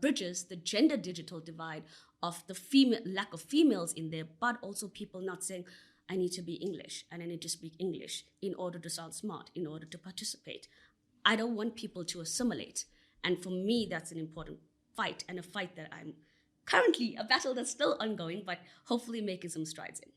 bridges the gender digital divide of the lack of females in there, but also people not saying, I need to be English and I need to speak English in order to sound smart, in order to participate. I don't want people to assimilate. And for me, that's an important fight, and a fight that I'm currently, a battle that's still ongoing, but hopefully making some strides in.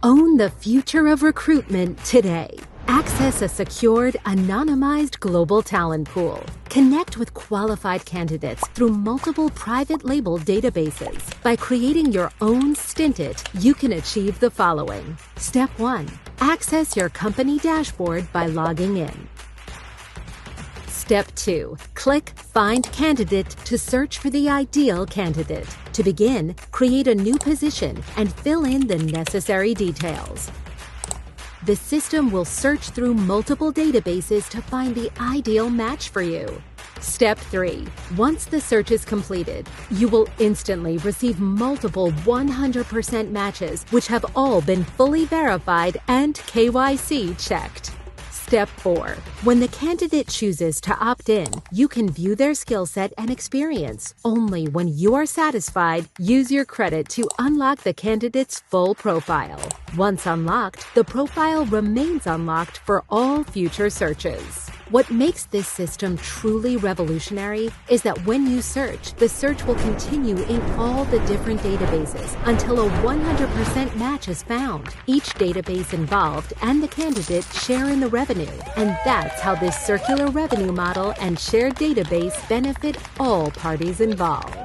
Own the future of recruitment today. Access a secured, anonymized global talent pool. Connect with qualified candidates through multiple private label databases. By creating your own Stintit, you can achieve the following. Step 1. Access your company dashboard by logging in. Step 2. Click Find Candidate to search for the ideal candidate. To begin, create a new position and fill in the necessary details. The system will search through multiple databases to find the ideal match for you. Step 3. Once the search is completed, you will instantly receive multiple 100% matches which have all been fully verified and KYC checked. Step 4. When the candidate chooses to opt in, you can view their skill set and experience. Only when you are satisfied, use your credit to unlock the candidate's full profile. Once unlocked, the profile remains unlocked for all future searches. What makes this system truly revolutionary is that when you search, the search will continue in all the different databases until a 100% match is found. Each database involved and the candidate share in the revenue, and that's how this circular revenue model and shared database benefit all parties involved.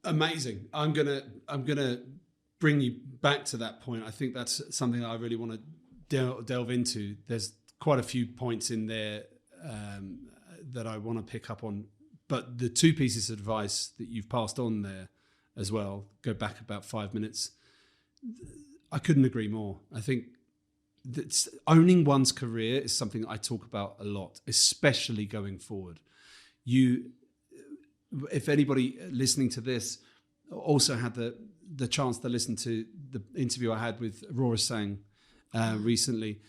Amazing. I'm gonna bring you back to that point. I think that's something that I really want to delve into. There's quite a few points in there that I want to pick up on, but the two pieces of advice that you've passed on there as well, go back about 5 minutes. I couldn't agree more. I think that owning one's career is something I talk about a lot, especially going forward. If anybody listening to this also had the chance to listen to the interview I had with Aurora Sang recently,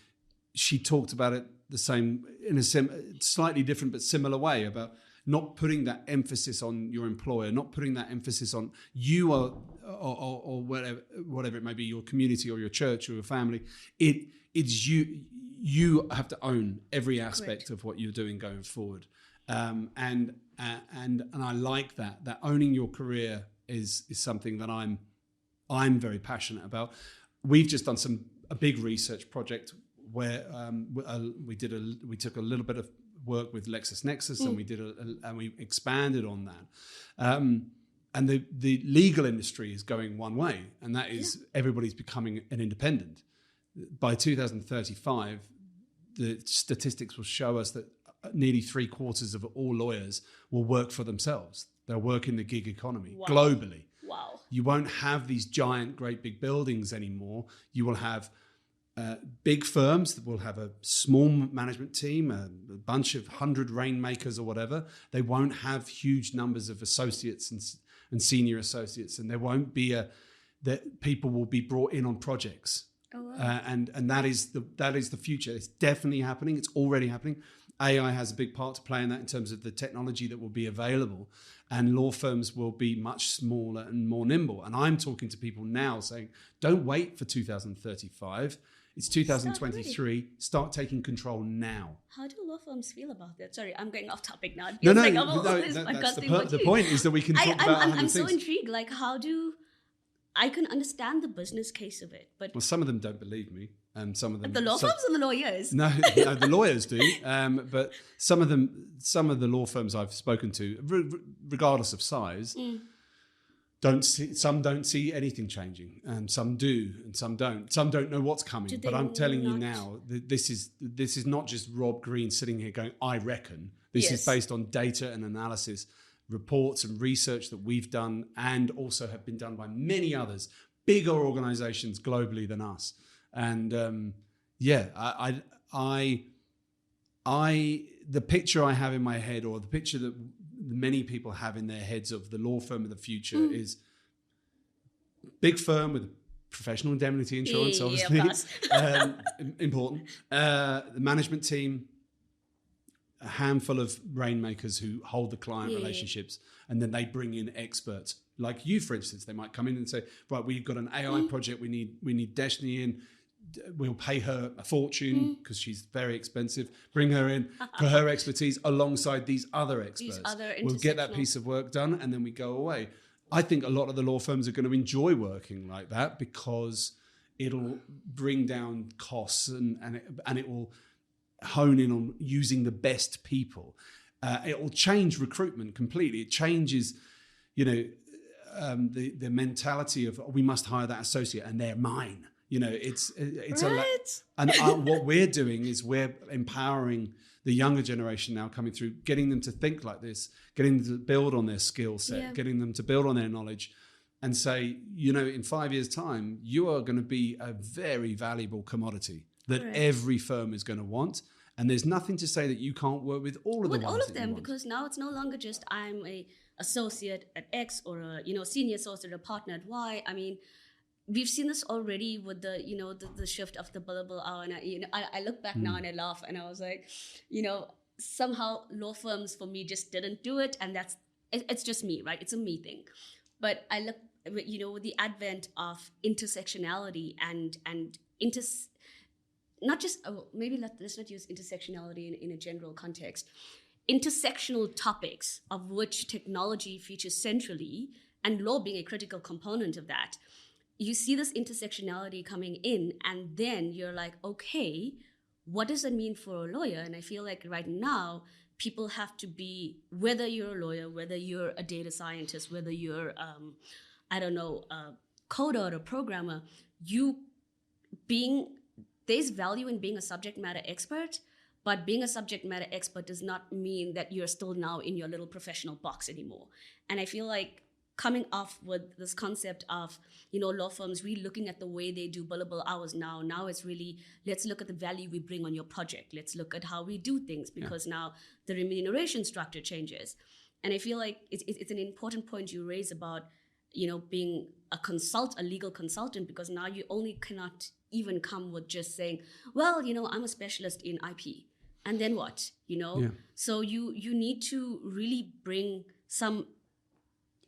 she talked about it the same in a slightly different but similar way, about not putting that emphasis on your employer, not putting that emphasis on you or whatever it may be, your community or your church or your family. It's you. You have to own every aspect of what you're doing going forward, and I like that owning your career is something that I'm very passionate about. We've just done a big research project where we took a little bit of work with LexisNexis, and we did and we expanded on that. And the legal industry is going one way, and that is everybody's becoming an independent. By 2035, the statistics will show us that nearly 3/4 of all lawyers will work for themselves. They'll work in the gig economy globally. Wow. You won't have these giant, great big buildings anymore. You will have big firms that will have a small management team, a bunch of 100 rainmakers or whatever. They won't have huge numbers of associates and senior associates, and there won't be that people will be brought in on projects. Oh, wow. And that is the future. It's definitely happening. It's already happening. AI has a big part to play in that in terms of the technology that will be available, and law firms will be much smaller and more nimble. And I'm talking to people now saying, don't wait for 2035. It's 2023. Start taking control now. How do law firms feel about that? Sorry, I'm going off topic now. No, That's the point is that we can talk about I'm so intrigued. Like, how do I can understand the business case of it, but some of them don't believe me, and some of them the law firms or the lawyers. No, the lawyers do. But some of the law firms I've spoken to, regardless of size, don't see. Some don't see anything changing, and some do, and some don't. Some don't know what's coming. But I'm telling you now, this is not just Rob Green sitting here going, "I reckon." This is based on data and analysis, reports and research that we've done, and also have been done by many others, bigger organizations globally than us. And the picture I have in my head, or the picture that many people have in their heads of the law firm of the future, is big firm with professional indemnity insurance, obviously, important. The management team, a handful of rainmakers who hold the client relationships, and then they bring in experts like you, for instance. They might come in and say, right, we've got an AI project, we need Deshni in, we'll pay her a fortune because she's very expensive, bring her in for her expertise alongside these other experts. We'll get that piece of work done, and then we go away. I think a lot of the law firms are going to enjoy working like that, because it'll bring down costs and it will hone in on using the best people. It will change recruitment completely. It changes, the mentality of, we must hire that associate and they're mine. It's what we're doing is we're empowering the younger generation now coming through, getting them to think like this, getting them to build on their skill set, getting them to build on their knowledge, and say, in 5 years' time, you are going to be a very valuable commodity that every firm is going to want. And there's nothing to say that you can't work with all of them, because now it's no longer just I'm a associate at X or a senior associate or partner at Y. I mean, we've seen this already with the shift of the billable hour, and I look back now and I laugh, and I was like, somehow law firms for me just didn't do it, and it's just me, right? It's a me thing. But I look, with the advent of intersectionality and not just, let's not use intersectionality in a general context, intersectional topics of which technology features centrally, and law being a critical component of that. You see this intersectionality coming in, and then you're like, okay, what does that mean for a lawyer? And I feel like right now, people have to be, whether you're a lawyer, whether you're a data scientist, whether you're, a coder or a programmer, there's value in being a subject matter expert, but being a subject matter expert does not mean that you're still now in your little professional box anymore. And I feel like coming off with this concept of, law firms really looking at the way they do billable hours now it's really, let's look at the value we bring on your project. Let's look at how we do things, because now the remuneration structure changes. And I feel like it's an important point you raise about, being a legal consultant, because now you only cannot even come with just saying, well, I'm a specialist in IP. And then what, So you need to really bring some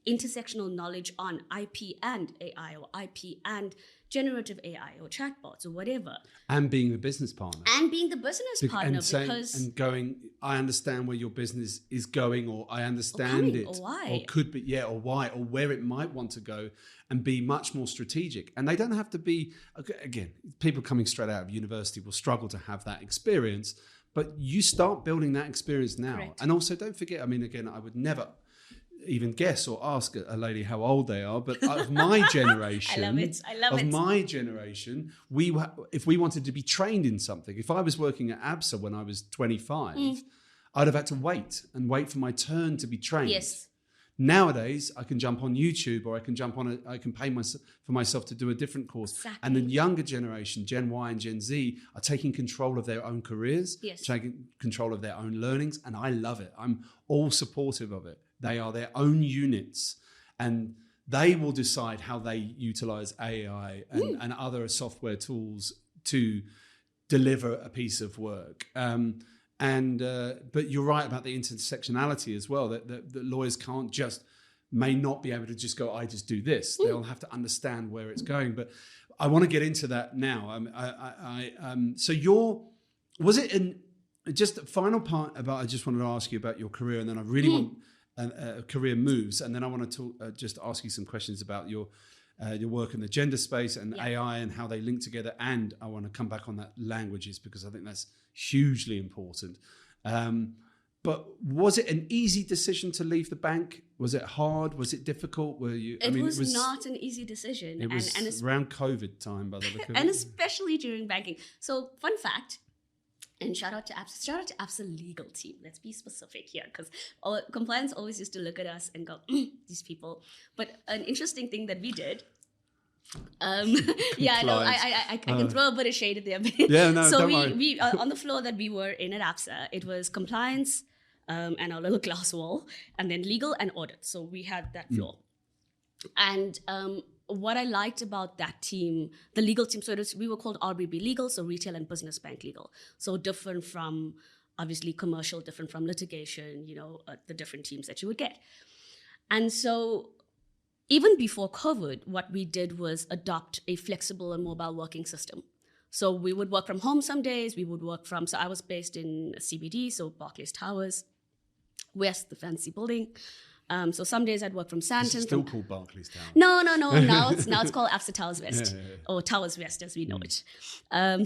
intersectional knowledge on IP and AI, or IP and generative AI or chatbots or whatever. And being the business partner. Because going, I understand where your business is going, or I understand it. Or why. Or could be, or why, or where it might want to go, and be much more strategic. And they don't have to be, again, people coming straight out of university will struggle to have that experience, But you start building that experience now. Correct. And also don't forget, I mean, again, I would never even guess or ask a lady how old they are, but of my generation, I love it. My generation, if we wanted to be trained in something, if I was working at ABSA when I was 25, I'd have had to wait for my turn to be trained. Yes. Nowadays, I can jump on YouTube, or I can pay for myself to do a different course. Exactly. And the younger generation, Gen Y and Gen Z, are taking control of their own careers, taking control of their own learnings, and I love it. I'm all supportive of it. They are their own units, and they will decide how they utilize AI and other software tools to deliver a piece of work. But you're right about the intersectionality as well, that lawyers may not be able to just go, I just do this. They'll have to understand where it's going. But I want to get into that now. Was it just the final part about, I just wanted to ask you about your career, and then I really want career moves. And then I want to just ask you some questions about your work in the gender space and AI and how they link together. And I want to come back on that languages, because I think that's hugely important. But was it an easy decision to leave the bank? Was it hard? Was it difficult? It was not an easy decision. It was around COVID time, by the look of it. And especially during banking. So, fun fact, and shout out to ABSA legal team. Let's be specific here, because compliance always used to look at us and go, these people. But an interesting thing that we did, yeah, no, I can throw a bit of shade at them. Yeah, no, so don't worry. we on the floor that we were in at ABSA, it was compliance and our little glass wall, and then legal and audit. So we had that floor. And what I liked about that team, the legal team, so we were called RBB Legal, so Retail and Business Bank Legal. So different from, obviously, commercial, different from litigation, the different teams that you would get. And so even before COVID, what we did was adopt a flexible and mobile working system. So we would work from home some days, so I was based in CBD, so Barclays Towers, West, the fancy building. So some days I'd work from Sandton. Is it still called Barclays Towers? No. Now it's called ABSA Towers West, or Towers West as we know it. I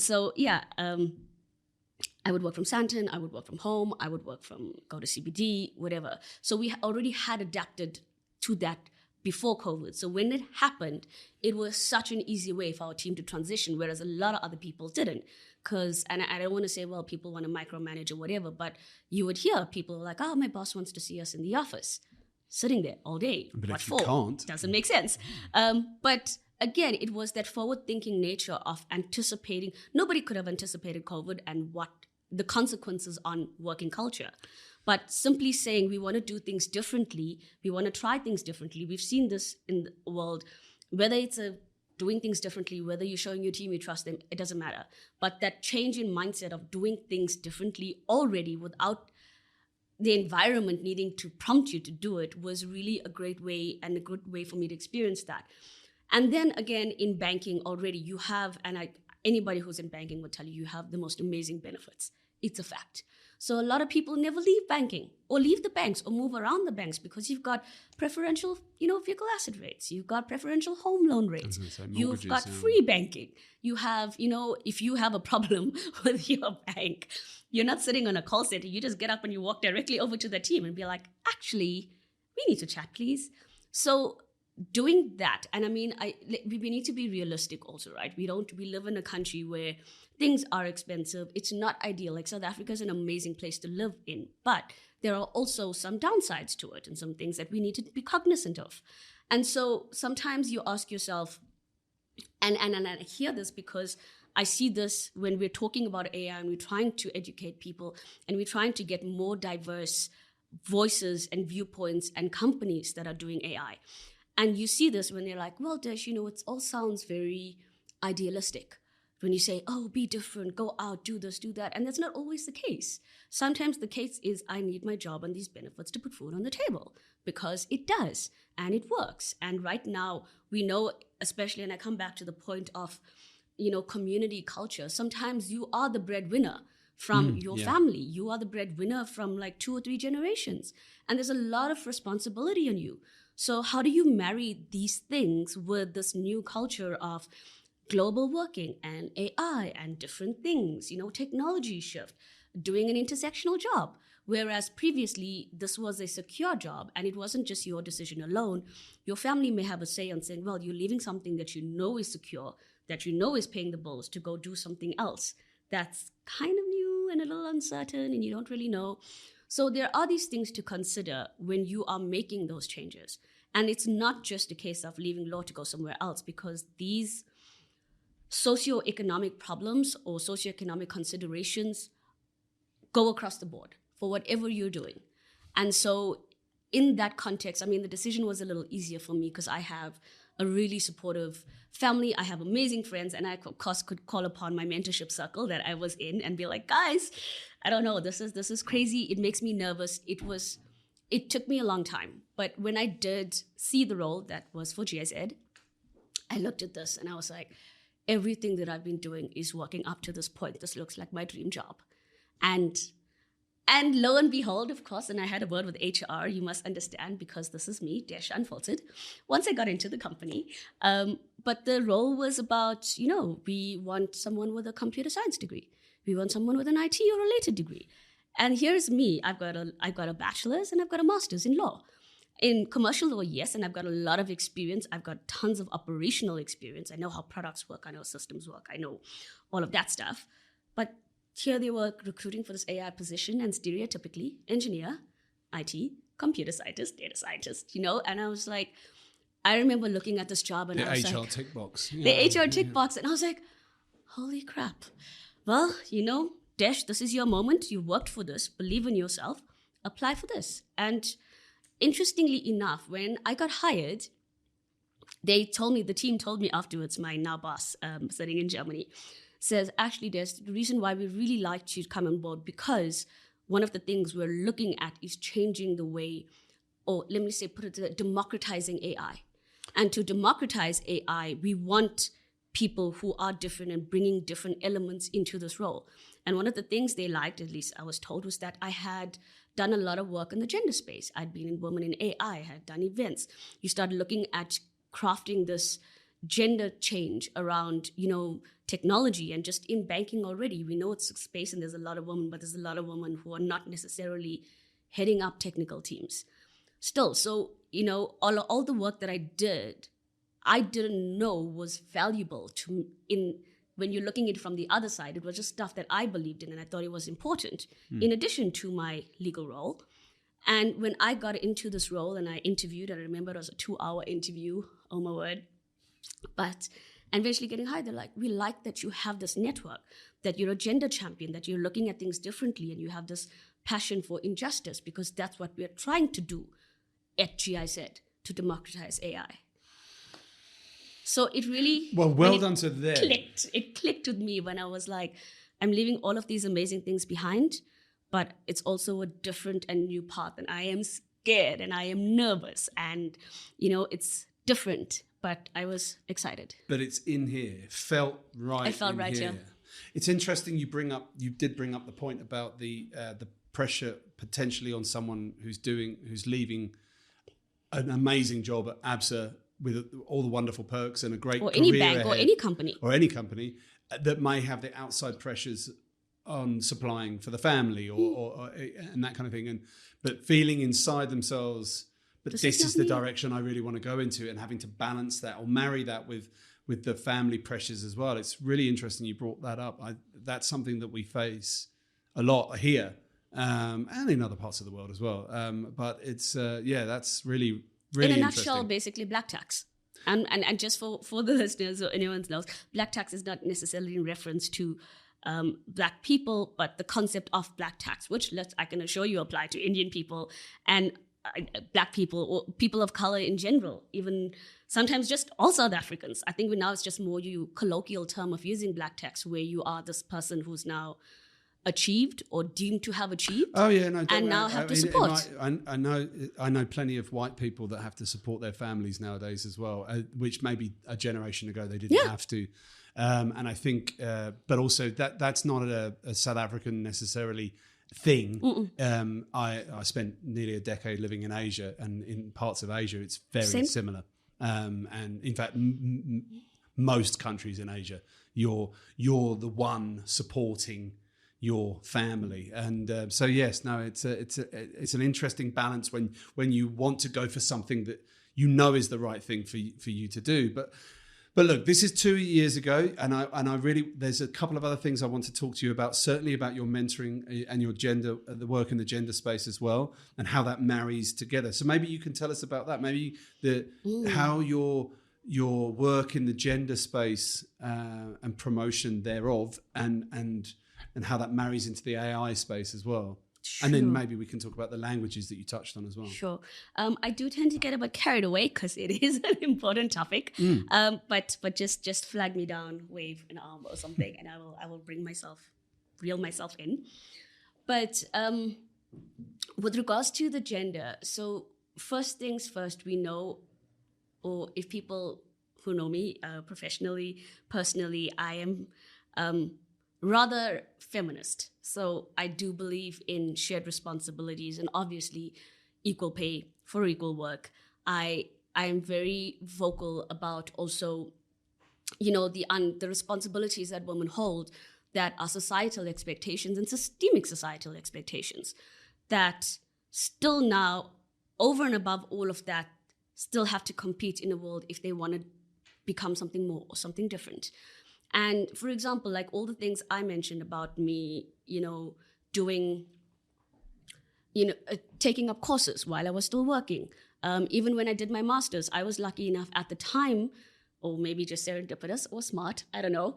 would work from Sandton. I would work from home. I would go to CBD, whatever. So we already had adapted to that before COVID. So when it happened, it was such an easy way for our team to transition, whereas a lot of other people didn't. And I don't want to say, well, people want to micromanage or whatever, but you would hear people like, oh, my boss wants to see us in the office, sitting there all day. But what if you for? can't. Doesn't make sense. But again, it was that forward-thinking nature of anticipating. Nobody could have anticipated COVID and what the consequences on working culture. But simply saying we want to do things differently, we want to try things differently. We've seen this in the world, whether it's doing things differently, whether you're showing your team you trust them, it doesn't matter. But that change in mindset of doing things differently already without the environment needing to prompt you to do it was really a great way and a good way for me to experience that. And then again, in banking already, you have, anybody who's in banking would tell you have the most amazing benefits. It's a fact. So a lot of people never leave banking or leave the banks or move around the banks because you've got preferential, vehicle asset rates. You've got preferential home loan rates. You've got free banking. You have, if you have a problem with your bank, you're not sitting on a call center. You just get up and you walk directly over to the team and be like, actually, we need to chat, please. So doing that, and we need to be realistic also, right? We live in a country where things are expensive. It's not ideal. Like South Africa is an amazing place to live in, but there are also some downsides to it and some things that we need to be cognizant of. And so sometimes you ask yourself, and I hear this because I see this when we're talking about AI and we're trying to educate people and we're trying to get more diverse voices and viewpoints and companies that are doing AI. And you see this when they're like, well, Desh, it all sounds very idealistic. When you say, oh, be different, go out, do this, do that. And that's not always the case. Sometimes the case is I need my job and these benefits to put food on the table because it does and it works. And right now we know, especially, and I come back to the point of, community culture. Sometimes you are the breadwinner from your family. You are the breadwinner from like 2 or 3 generations. And there's a lot of responsibility on you. So how do you marry these things with this new culture of global working and AI and different things, technology shift, doing an intersectional job. Whereas previously, this was a secure job, and it wasn't just your decision alone. Your family may have a say on saying, well, you're leaving something that you know is secure, that you know is paying the bills, to go do something else that's kind of new and a little uncertain, and you don't really know. So there are these things to consider when you are making those changes. And it's not just a case of leaving law to go somewhere else, because these socioeconomic problems or socioeconomic considerations go across the board for whatever you're doing. And so in that context, I mean, the decision was a little easier for me because I have a really supportive family. I have amazing friends, and I, of course, could call upon my mentorship circle that I was in and be like, guys, I don't know, this is crazy. It makes me nervous. It took me a long time. But when I did see the role that was for GIZ, I looked at this and I was like, everything that I've been doing is working up to this point. This looks like my dream job. And lo and behold, of course, and I had a word with HR, you must understand, because this is me, Desh Unfiltered, once I got into the company. But the role was about, we want someone with a computer science degree. We want someone with an IT or related degree. And here's me. I've got a bachelor's and I've got a master's in law. In commercial law, yes, and I've got a lot of experience. I've got tons of operational experience. I know how products work. I know systems work. I know all of that stuff. But here they were recruiting for this AI position, and stereotypically, engineer, IT, computer scientist, data scientist, and I was like, I remember looking at this job and I was HR like, tick box. The HR tick box. And I was like, holy crap. Well, Desh, this is your moment. You worked for this. Believe in yourself. Apply for this. And interestingly enough, when I got hired, the team told me afterwards, my now boss sitting in Germany, says, actually, Des, the reason why we really liked you to come on board, because one of the things we're looking at is changing the way, or let me say, democratizing AI. And to democratize AI, we want people who are different and bringing different elements into this role. And one of the things they liked, at least I was told, was that I had done a lot of work in the gender space. I'd been in Women in AI, I had done events. You started looking at crafting this gender change around, technology, and just in banking already. We know it's a space and there's a lot of women, but there's a lot of women who are not necessarily heading up technical teams. Still, so, all the work that I didn't know was valuable when you're looking at it from the other side. It was just stuff that I believed in and I thought it was important, in addition to my legal role. And when I got into this role and I interviewed, I remember it was a 2-hour interview, oh my word, and eventually getting hired, they're like, we like that you have this network, that you're a gender champion, that you're looking at things differently, and you have this passion for injustice, because that's what we're trying to do at GIZ, to democratize AI. So it really... Well done to them. It clicked with me when I was like, I'm leaving all of these amazing things behind, but it's also a different and new path, and I am scared and I am nervous, and, it's different. But I was excited. But it's in here. It felt right. It felt right, here. Yeah. It's interesting you did bring up the point about the pressure potentially on someone who's leaving an amazing job at ABSA with all the wonderful perks and a great career any bank ahead, or any company that may have the outside pressures on supplying for the family or and that kind of thing, but feeling inside themselves, but this is the direction I really want to go into, and having to balance that or marry that with the family pressures as well. It's really interesting you brought that up. That's something that we face a lot here, and in other parts of the world as well. But it's that's really in a nutshell, basically black tax. And just for the listeners or anyone else, black tax is not necessarily in reference to black people, but the concept of black tax, which I can assure you apply to Indian people and black people or people of color in general, even sometimes just all South Africans. I think now it's just more colloquial term of using black tax, where you are this person who's now achieved or deemed to have achieved. Oh yeah, no, and now have to support. I know plenty of white people that have to support their families nowadays as well, which maybe a generation ago they didn't have to. And I think, but also that's not a South African necessarily thing. I spent nearly a decade living in Asia, and in parts of Asia it's very similar. And in fact, most countries in Asia, you're the one supporting your family. And so yes, no, it's an interesting balance when you want to go for something that you know is the right thing for you to do. But look, this is 2 years ago, and I really, there's a couple of other things I want to talk to you about, certainly about your mentoring and your gender, the work in the gender space as well, and how that marries together. So maybe you can tell us about that, maybe how your work in the gender space and promotion thereof, and how that marries into the AI space as well. Sure. And then maybe we can talk about the languages that you touched on as well. Sure. I do tend to get a bit carried away because it is an important topic. But just flag me down, wave an arm or something, and I will reel myself in. But with regards to the gender, so first things first, we know, or if people who know me professionally, personally, I am rather feminist. So I do believe in shared responsibilities and obviously equal pay for equal work. I am very vocal about also, the responsibilities that women hold that are societal expectations and systemic societal expectations that still now, over and above all of that, still have to compete in the world if they want to become something more or something different. And for example, like all the things I mentioned about me, doing, taking up courses while I was still working. Even when I did my master's, I was lucky enough at the time, or maybe just serendipitous or smart, I don't know,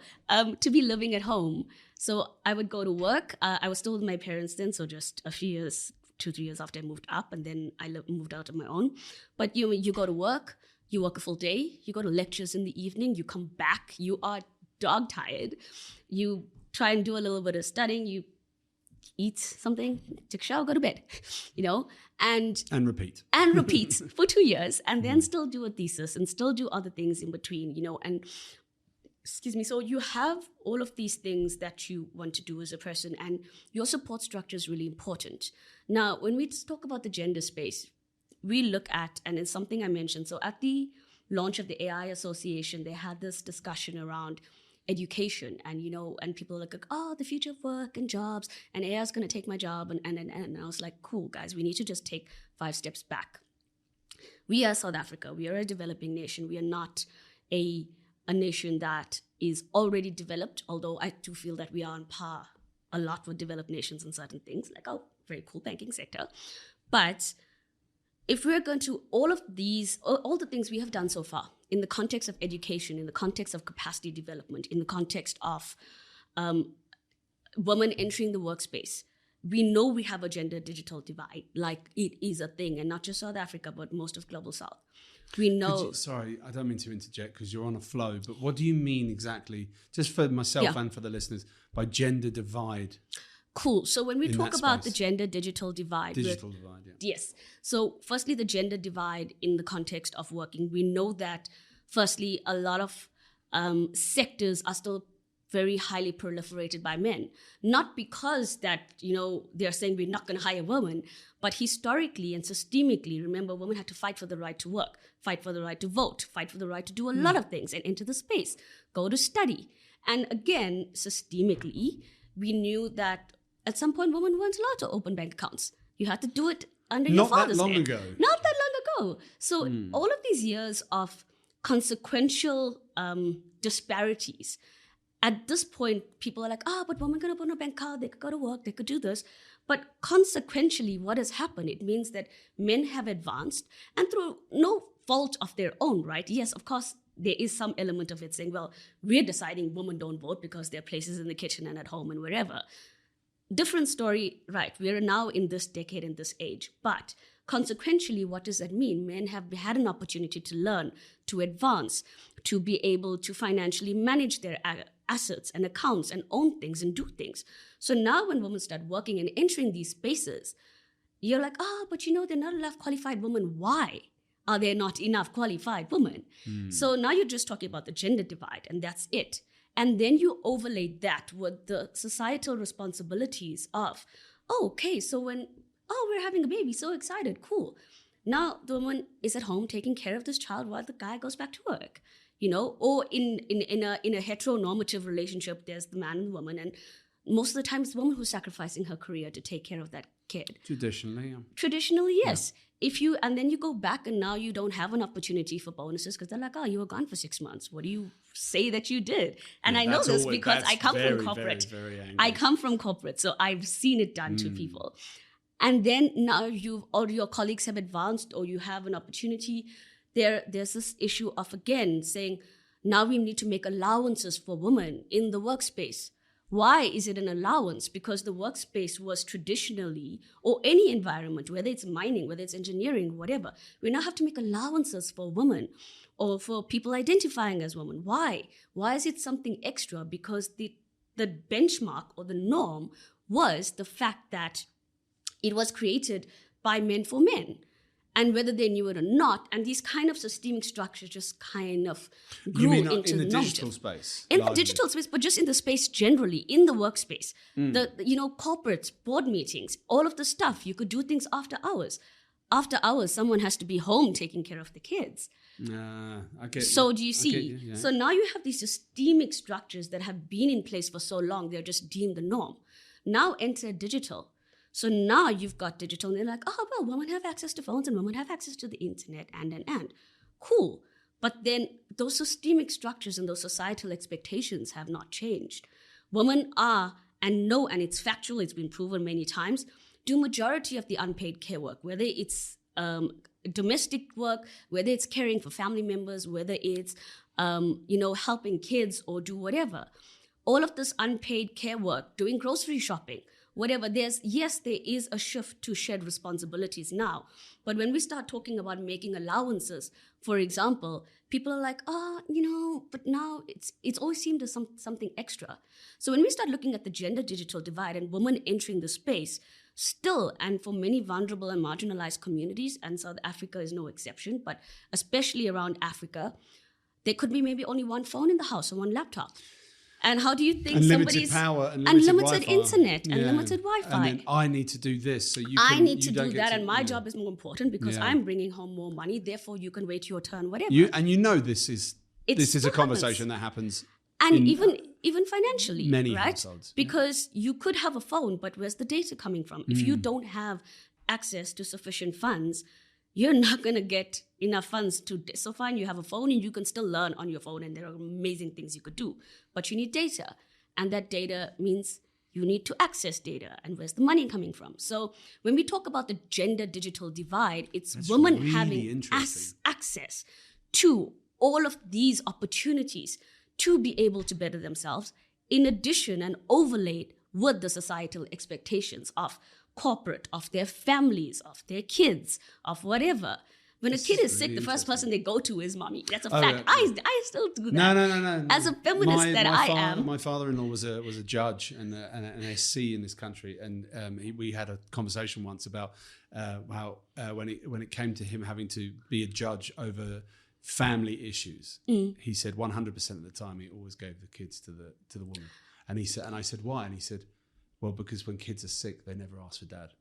to be living at home. So I would go to work. I was still with my parents then, so just a few years, 2-3 years after I moved up, and then I moved out on my own. But you go to work, you work a full day, you go to lectures in the evening, you come back, you are dog tired, you try and do a little bit of studying, you eat something, take a shower, go to bed, and repeat for 2 years, and then still do a thesis and still do other things in between, and so you have all of these things that you want to do as a person, and your support structure is really important. Now, when we talk about the gender space, we look at, and it's something I mentioned, so at the launch of the AI Association, they had this discussion around education, and people are like, the future of work and jobs, and AI is going to take my job, and I was like, cool, guys, we need to just take 5 steps back. We are South Africa. We are a developing nation. We are not a nation that is already developed, although I do feel that we are on par a lot with developed nations in certain things, like, very cool banking sector. But if we're going to all of these, all the things we have done so far in the context of education, in the context of capacity development, in the context of women entering the workspace, we know we have a gender digital divide, like it is a thing, and not just South Africa, but most of Global South. We know... Sorry, I don't mean to interject because you're on a flow, but what do you mean exactly, just for myself and for the listeners, by gender divide? Cool. So when we talk about the gender digital divide. Yes. So firstly, the gender divide in the context of working, we know that firstly, a lot of sectors are still very highly proliferated by men. Not because that, they're saying we're not going to hire women, but historically and systemically, remember, women had to fight for the right to work, fight for the right to vote, fight for the right to do a lot of things and enter the space, go to study. And again, systemically, we knew that at some point, women weren't allowed to open bank accounts. You had to do it under your father's name. Not that long ago. So all of these years of consequential disparities, at this point, people are like, but women can open a bank account, they could go to work, they could do this. But consequentially, what has happened? It means that men have advanced, and through no fault of their own, right? Yes, of course, there is some element of it saying, well, we're deciding women don't vote because there are places in the kitchen and at home and wherever. Different story, right? We are now in this decade, in this age. But consequentially, what does that mean? Men have had an opportunity to learn, to advance, to be able to financially manage their assets and accounts and own things and do things. So now when women start working and entering these spaces, you're like, but there are not enough qualified women. Why are there not enough qualified women? So now you're just talking about the gender divide, and that's it. And then you overlay that with the societal responsibilities of, so when, we're having a baby, so excited, cool. Now the woman is at home taking care of this child while the guy goes back to work, or in a heteronormative relationship, there's the man and the woman, and most of the time it's the woman who's sacrificing her career to take care of that kid. Traditionally, yes. And then you go back and now you don't have an opportunity for bonuses because they're like, oh, you were gone for 6 months. What do you say that you did? And I know this because I come from corporate. Very, very I come from corporate, so I've seen it done to people. And then now your colleagues have advanced or you have an opportunity. There's this issue of, again, saying, now we need to make allowances for women in the workspace. Why is it an allowance? Because the workspace was traditionally, or any environment, whether it's mining, whether it's engineering, whatever, we now have to make allowances for women or for people identifying as women. Why? Why is it something extra? Because the benchmark or the norm was the fact that it was created by men for men. And whether they knew it or not, and these kind of systemic structures just kind of grew into the normative. In the digital space? In the digital space, but just in the space generally, in the workspace. Corporates, board meetings, all of the stuff, you could do things after hours. After hours, someone has to be home taking care of the kids. I get so do you see? Yeah. So now you have these systemic structures that have been in place for so long, they're just deemed the norm. Now enter digital. So now you've got digital, and they're like, oh, well, women have access to phones and women have access to the internet and. Cool. But then those systemic structures and those societal expectations have not changed. Women are, and know, and it's factual, it's been proven many times, do majority of the unpaid care work, whether it's domestic work, whether it's caring for family members, whether it's, helping kids or do whatever. All of this unpaid care work, doing grocery shopping, whatever, there is a shift to shared responsibilities now. But when we start talking about making allowances, for example, people are like, but now it's always seemed as something extra. So when we start looking at the gender digital divide and women entering the space, still, and for many vulnerable and marginalized communities, and South Africa is no exception, but especially around Africa, there could be maybe only one phone in the house or one laptop. And how do you think unlimited power, unlimited internet, and limited Wi-Fi? And then I need to do this, so I need to do that, and my job is more important because I'm bringing home more money. Therefore, you can wait your turn, whatever. This is a conversation that happens, and even financially, many right? households, because you could have a phone, but where's the data coming from? If you don't have access to sufficient funds, you're not going to get enough funds to. So fine, you have a phone and you can still learn on your phone and there are amazing things you could do. But you need data. And that data means you need to access data. And where's the money coming from? So when we talk about the gender digital divide, it's women really having access to all of these opportunities to be able to better themselves, in addition and overlaid with the societal expectations of corporate, of their families, of their kids, of whatever. When a kid is sick, the first person they go to is mommy. That's a fact. Yeah. I still do that. No. As a feminist I am. My father-in-law was a judge and an SC in this country, and we had a conversation once about how when it came to him having to be a judge over family issues, he said 100% of the time he always gave the kids to the woman. And I said, why? And he said, well, because when kids are sick, they never ask for dad.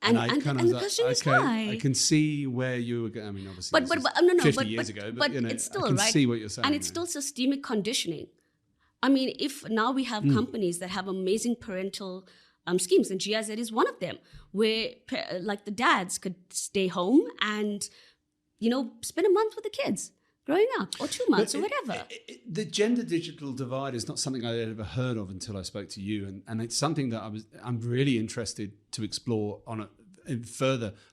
And the question is why? I can see where you were going. I mean, obviously, but 50 years ago, but it's still, I can right? see what you're saying. And it's still systemic conditioning. I mean, if now we have companies that have amazing parental schemes, and GIZ is one of them, where like the dads could stay home and, spend a month with the kids growing up, or 2 months, or whatever. The gender digital divide is not something I had ever heard of until I spoke to you, and it's something that I'm really interested to explore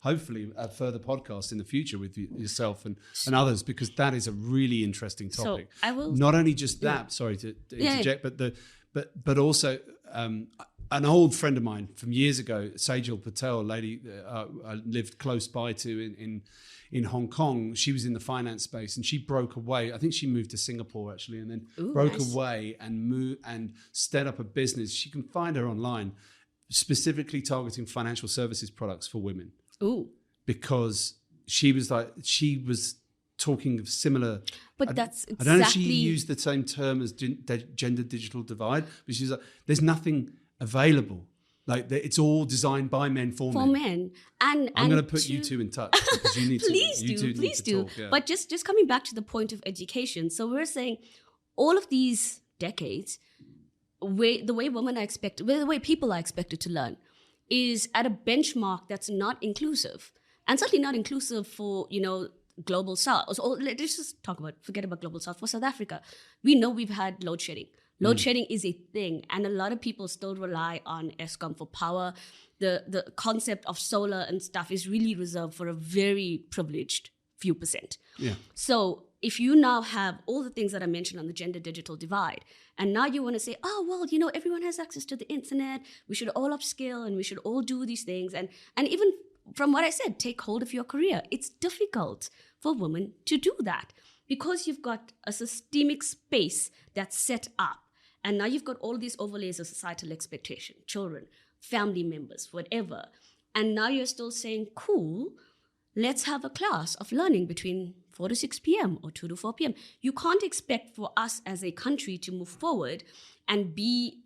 hopefully a further podcast in the future with yourself and others, because that is a really interesting topic. So I will not only just that. Sorry to interject, but also. An old friend of mine from years ago, Sajal Patel, a lady I lived close by to in Hong Kong, she was in the finance space and she broke away. I think she moved to Singapore actually, and then away and set up a business. You can find her online, specifically targeting financial services products for women. Ooh. Because she was talking of similar. But that's exactly. I don't know if she used the same term as gender digital divide, but she's like, there's nothing available. Like it's all designed by men for men. And I'm going to put you two in touch because you need please do. Talk, yeah. But just coming back to the point of education. So we're saying all of these decades, the way women are expected, the way people are expected to learn, is at a benchmark that's not inclusive, and certainly not inclusive for global South. Or let's just forget about global South. For South Africa, we know we've had load shedding. Load shedding is a thing, and a lot of people still rely on Eskom for power. The concept of solar and stuff is really reserved for a very privileged few percent. Yeah. So if you now have all the things that I mentioned on the gender digital divide, and now you want to say, oh, well, everyone has access to the internet, we should all upskill and we should all do these things. And even from what I said, take hold of your career. It's difficult for women to do that because you've got a systemic space that's set up. And now you've got all these overlays of societal expectation, children, family members, whatever. And now you're still saying, cool, let's have a class of learning between 4 to 6 p.m. or 2 to 4 p.m. You can't expect for us as a country to move forward and be,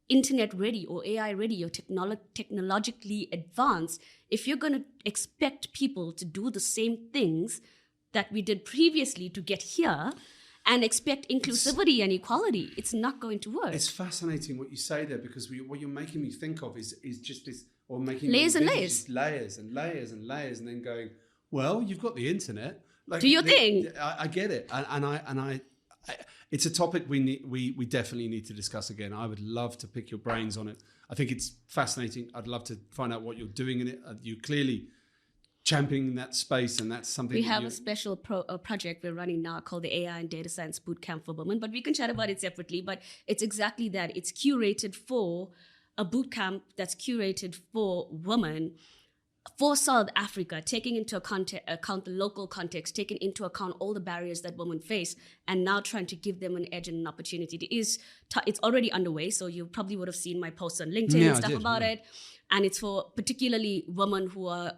internet ready or AI ready or technologically advanced if you're going to expect people to do the same things that we did previously to get here and expect inclusivity and equality. It's not going to work. It's fascinating what you say there, because what you're making me think of is just this, or making layers and layers and layers and layers, and then going, well, you've got the internet. Like, do your thing. I get it, and I it's a topic we definitely need to discuss again. I would love to pick your brains on it. I think it's fascinating. I'd love to find out what you're doing in it. You're clearly championing that space, and that's something we have a special project we're running now called the AI and Data Science Bootcamp for Women, but we can chat about it separately. But it's exactly that. It's curated for a bootcamp that's curated for women for South Africa, taking into account the local context, taking into account all the barriers that women face, and now trying to give them an edge and an opportunity. It's already underway, so you probably would have seen my posts on LinkedIn and stuff about it. And it's for particularly women who are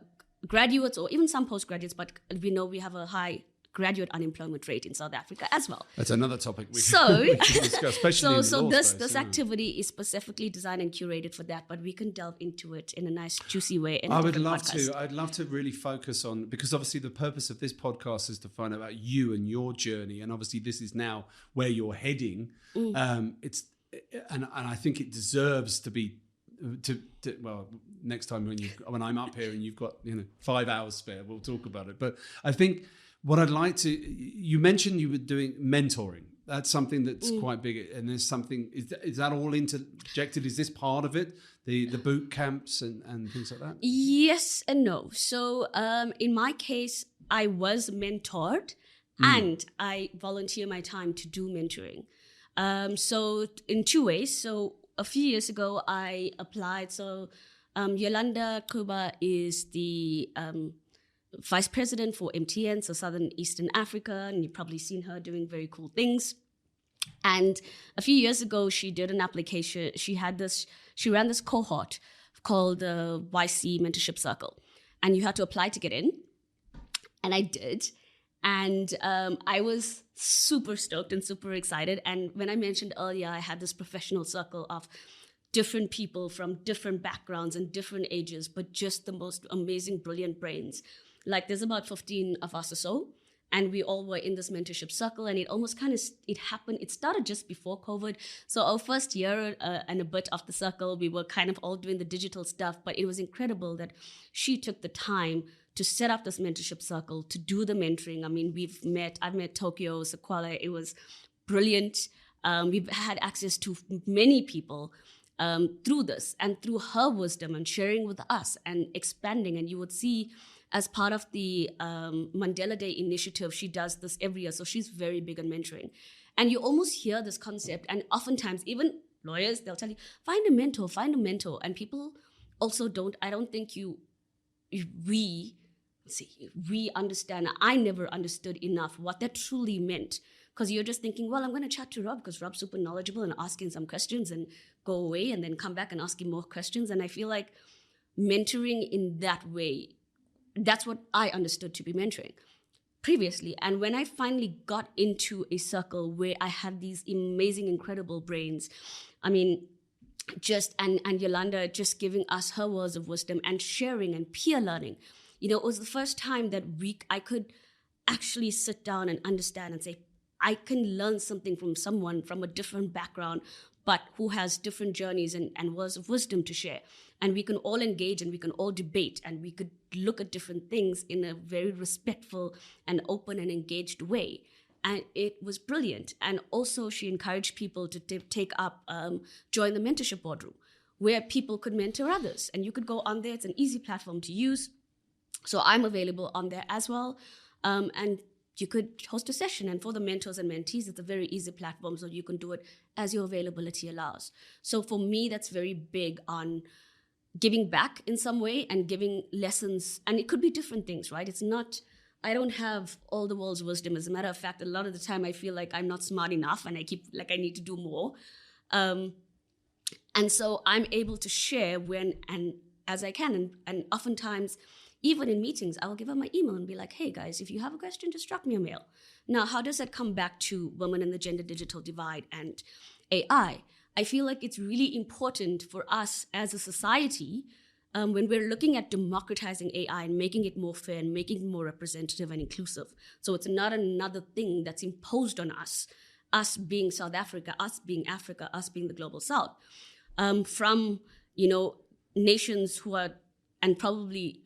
graduates or even some postgraduates, but we know we have a high graduate unemployment rate in South Africa as well. That's another topic we can discuss, especially in the law this space, activity is specifically designed and curated for that, but we can delve into it in a nice, juicy way. I'd love to really focus on, because obviously the purpose of this podcast is to find out about you and your journey, and obviously this is now where you're heading. And I think it deserves to be. Well, next time when I'm up here and you've got 5 hours spare, we'll talk about it. But I think what I'd like to, you mentioned you were doing mentoring. That's something that's quite big, and there's something. Is that all interjected? Is this part of it? The boot camps and things like that. Yes and no. So in my case, I was mentored, and I volunteer my time to do mentoring. So in 2 ways. So a few years ago, I applied. So Yolanda Kuba is the vice president for MTN, so Southern Eastern Africa, and you've probably seen her doing very cool things. And a few years ago, she did an application. She ran this cohort called the YC Mentorship Circle, and you had to apply to get in. And I did. And I was super stoked and super excited. And when I mentioned earlier, I had this professional circle of different people from different backgrounds and different ages, but just the most amazing, brilliant brains. Like there's about 15 of us or so. And we all were in this mentorship circle, and it almost it happened. It started just before COVID. So our first year and a bit of the circle, we were kind of all doing the digital stuff, but it was incredible that she took the time to set up this mentorship circle, to do the mentoring. I mean, I've met Tokyo, Sequala. It was brilliant. We've had access to many people through this, and through her wisdom and sharing with us and expanding. And you would see, as part of the Mandela Day initiative, she does this every year. So she's very big on mentoring. And you almost hear this concept. And oftentimes, even lawyers, they'll tell you, find a mentor. And people also I don't think we understand. I never understood enough what that truly meant. Because you're just thinking, well, I'm going to chat to Rob because Rob's super knowledgeable, and ask him some questions and go away and then come back and ask him more questions. And I feel like mentoring in that way, that's what I understood to be mentoring previously. And when I finally got into a circle where I had these amazing, incredible brains, I mean, and Yolanda just giving us her words of wisdom and sharing and peer learning, it was the first time that I could actually sit down and understand and say, I can learn something from someone from a different background, but who has different journeys and words of wisdom to share. And we can all engage and we can all debate and we could look at different things in a very respectful and open and engaged way. And it was brilliant. And also she encouraged people to take up, join the mentorship boardroom, where people could mentor others. And you could go on there. It's an easy platform to use. So I'm available on there as well. And you could host a session. And for the mentors and mentees, it's a very easy platform. So you can do it as your availability allows. So for me, that's very big on giving back in some way and giving lessons. And it could be different things, right? It's not, I don't have all the world's wisdom. As a matter of fact, a lot of the time I feel like I'm not smart enough and I keep like I need to do more. And so I'm able to share when and as I can. And oftentimes, even in meetings, I will give out my email and be like, hey guys, if you have a question, just drop me a mail. Now, how does that come back to women and the gender digital divide and AI? I feel like it's really important for us as a society, when we're looking at democratizing AI and making it more fair and making it more representative and inclusive. So it's not another thing that's imposed on us being South Africa, us being Africa, us being the global South. From, nations who are, and probably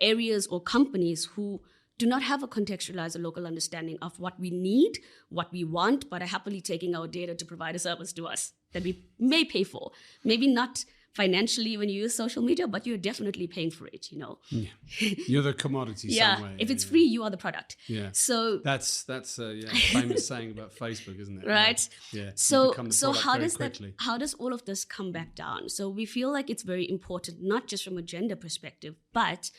areas or companies who do not have a contextualized or local understanding of what we need, what we want, but are happily taking our data to provide a service to us that we may pay for. Maybe not financially when you use social media, but you're definitely paying for it, Yeah. You're the commodity yeah. some way. If it's free, you are the product. Yeah. So that's a famous saying about Facebook, isn't it? Right. Yeah. So how does all of this come back down? So we feel like it's very important, not just from a gender perspective, but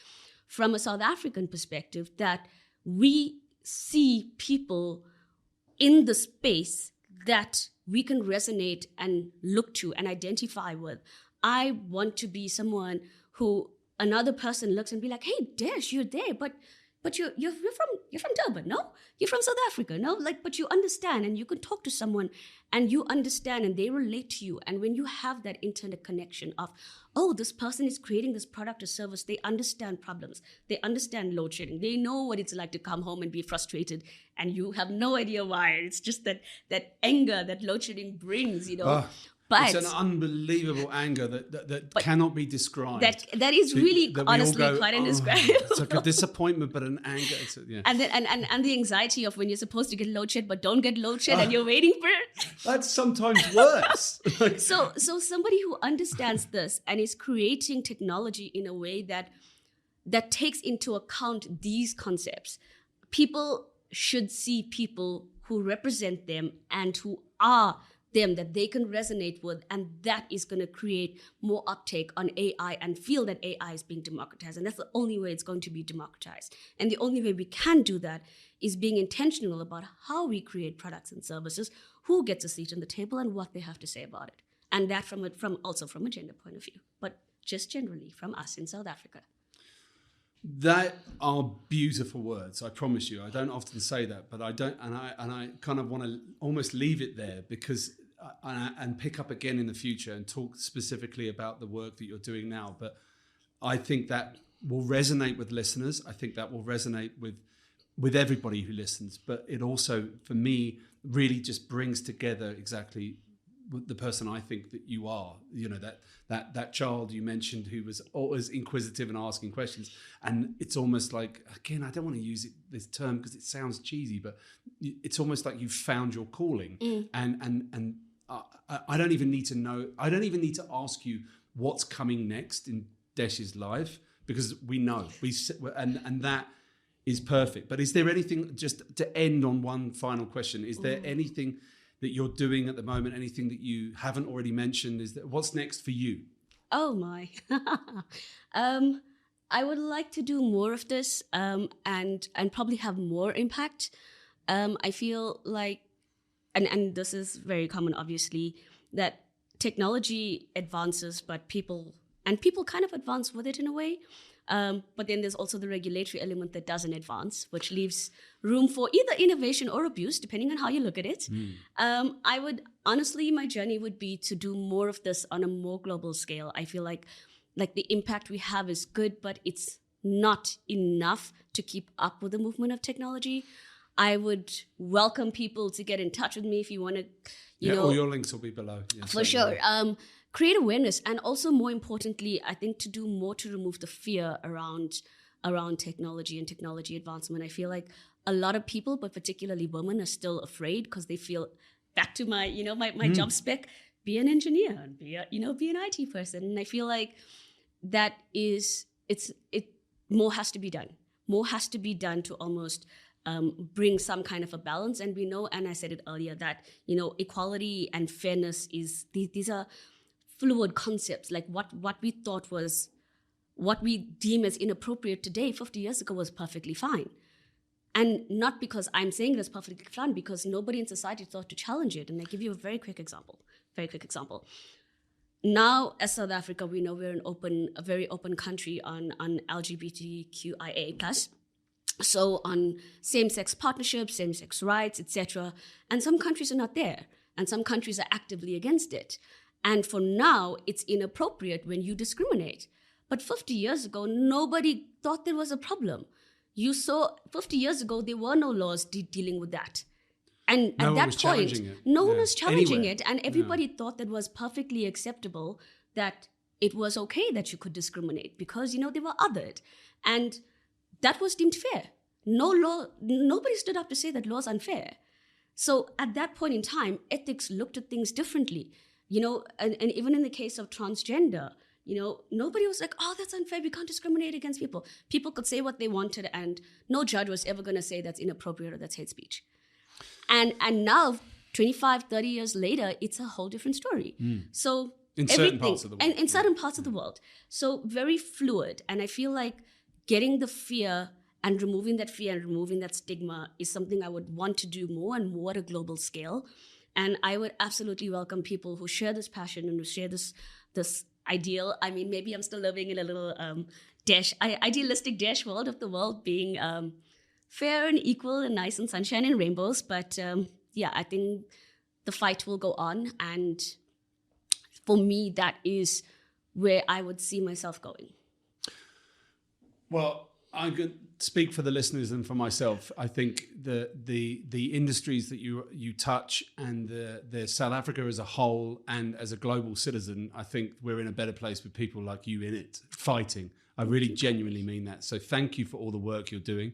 from a South African perspective, that we see people in the space that we can resonate and look to and identify with. I want to be someone who another person looks and be like, hey, Desh, you're there, but you're from Durban, no? You're from South Africa, no? But you understand and you can talk to someone and you understand and they relate to you. And when you have that internet connection of, oh, this person is creating this product or service, they understand problems, they understand load shedding, they know what it's like to come home and be frustrated and you have no idea why. It's just that anger that load shedding brings, But it's an unbelievable anger that cannot be described. That is really honestly quite indescribable. It's like a disappointment, but an anger. And the anxiety of when you're supposed to get load shed but don't get load shed and you're waiting for it. That's sometimes worse. So somebody who understands this and is creating technology in a way that takes into account these concepts, people should see people who represent them and who are them that they can resonate with, and that is going to create more uptake on AI and feel that AI is being democratized. And that's the only way it's going to be democratized. And the only way we can do that is being intentional about how we create products and services, who gets a seat on the table and what they have to say about it. And that also from a gender point of view, but just generally from us in South Africa. That are beautiful words. I promise you. I don't often say that, but I don't, and I kind of want to almost leave it there because and pick up again in the future and talk specifically about the work that you're doing now. But I think that will resonate with listeners. I think that will resonate with everybody who listens. But it also, for me, really just brings together exactly the person I think that you are. That child you mentioned who was always inquisitive and asking questions. And it's almost like, again, I don't want to use this term because it sounds cheesy, but it's almost like you've found your calling. And I don't even need to know. I don't even need to ask you what's coming next in Desh's life because we know. And that is perfect. But is there anything, just to end on one final question, is there anything that you're doing at the moment, anything that you haven't already mentioned? What's next for you? Oh my. I would like to do more of this and probably have more impact. I feel like, and this is very common, obviously, that technology advances, but people kind of advance with it in a way. But then there's also the regulatory element that doesn't advance, which leaves room for either innovation or abuse, depending on how you look at it. I would, honestly, my journey would be to do more of this on a more global scale. I feel like the impact we have is good, but it's not enough to keep up with the movement of technology. I would welcome people to get in touch with me if you want to, you know. All your links will be below. Yeah, for sure. Create awareness, and also more importantly, I think to do more to remove the fear around technology and technology advancement. I feel like a lot of people, but particularly women, are still afraid because they feel, back to my, you know, my job spec, be an engineer and be an IT person. And I feel like that is, more has to be done. More has to be done to almost bring some kind of a balance. And we know, and I said it earlier, that, you know, equality and fairness these are fluid concepts. Like what we thought was, what we deem as inappropriate today, 50 years ago was perfectly fine. And not because I'm saying it is perfectly fine, because nobody in society thought to challenge it. And I give you a very quick example. Now, as South Africa, we know we're a very open country on LGBTQIA+. So on same-sex partnerships, same-sex rights, etc. And some countries are not there. And some countries are actively against it. And for now, it's inappropriate when you discriminate. But 50 years ago, nobody thought there was a problem. You saw 50 years ago, there were no laws dealing with that. And at that point, no one was challenging it. And everybody thought that was perfectly acceptable, that it was okay that you could discriminate because, you know, they were othered. And that was deemed fair. Nobody stood up to say that law is unfair. So at that point in time, ethics looked at things differently. You know, and even in the case of transgender, you know, nobody was like, oh, that's unfair, we can't discriminate against people. People could say what they wanted, and no judge was ever going to say that's inappropriate or that's hate speech. And now, 25, 30 years later, it's a whole different story. So in certain parts of the world. And in certain parts of the world. So very fluid. And I feel like getting the fear and removing that fear and removing that stigma is something I would want to do more and more at a global scale. And I would absolutely welcome people who share this passion and who share this ideal. I mean, maybe I'm still living in a little idealistic dash world of the world being fair and equal and nice and sunshine and rainbows. But I think the fight will go on. And for me, that is where I would see myself going. Well, I could speak for the listeners and for myself. I think the industries that you touch and the South Africa as a whole and as a global citizen, I think we're in a better place with people like you in it, fighting. I really genuinely mean that. So thank you for all the work you're doing.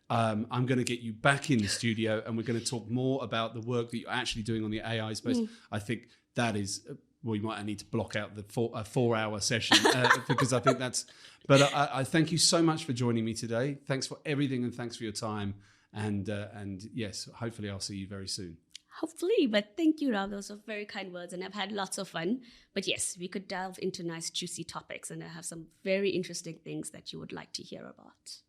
I'm going to get you back in the studio and we're going to talk more about the work that you're actually doing on the AI space. I think that is... Well, you might need to block out the 4-hour session because I think that's... But I thank you so much for joining me today. Thanks for everything and thanks for your time. And yes, hopefully I'll see you very soon. Hopefully, but thank you, Rav. Those are very kind words and I've had lots of fun. But yes, we could delve into nice, juicy topics and I have some very interesting things that you would like to hear about.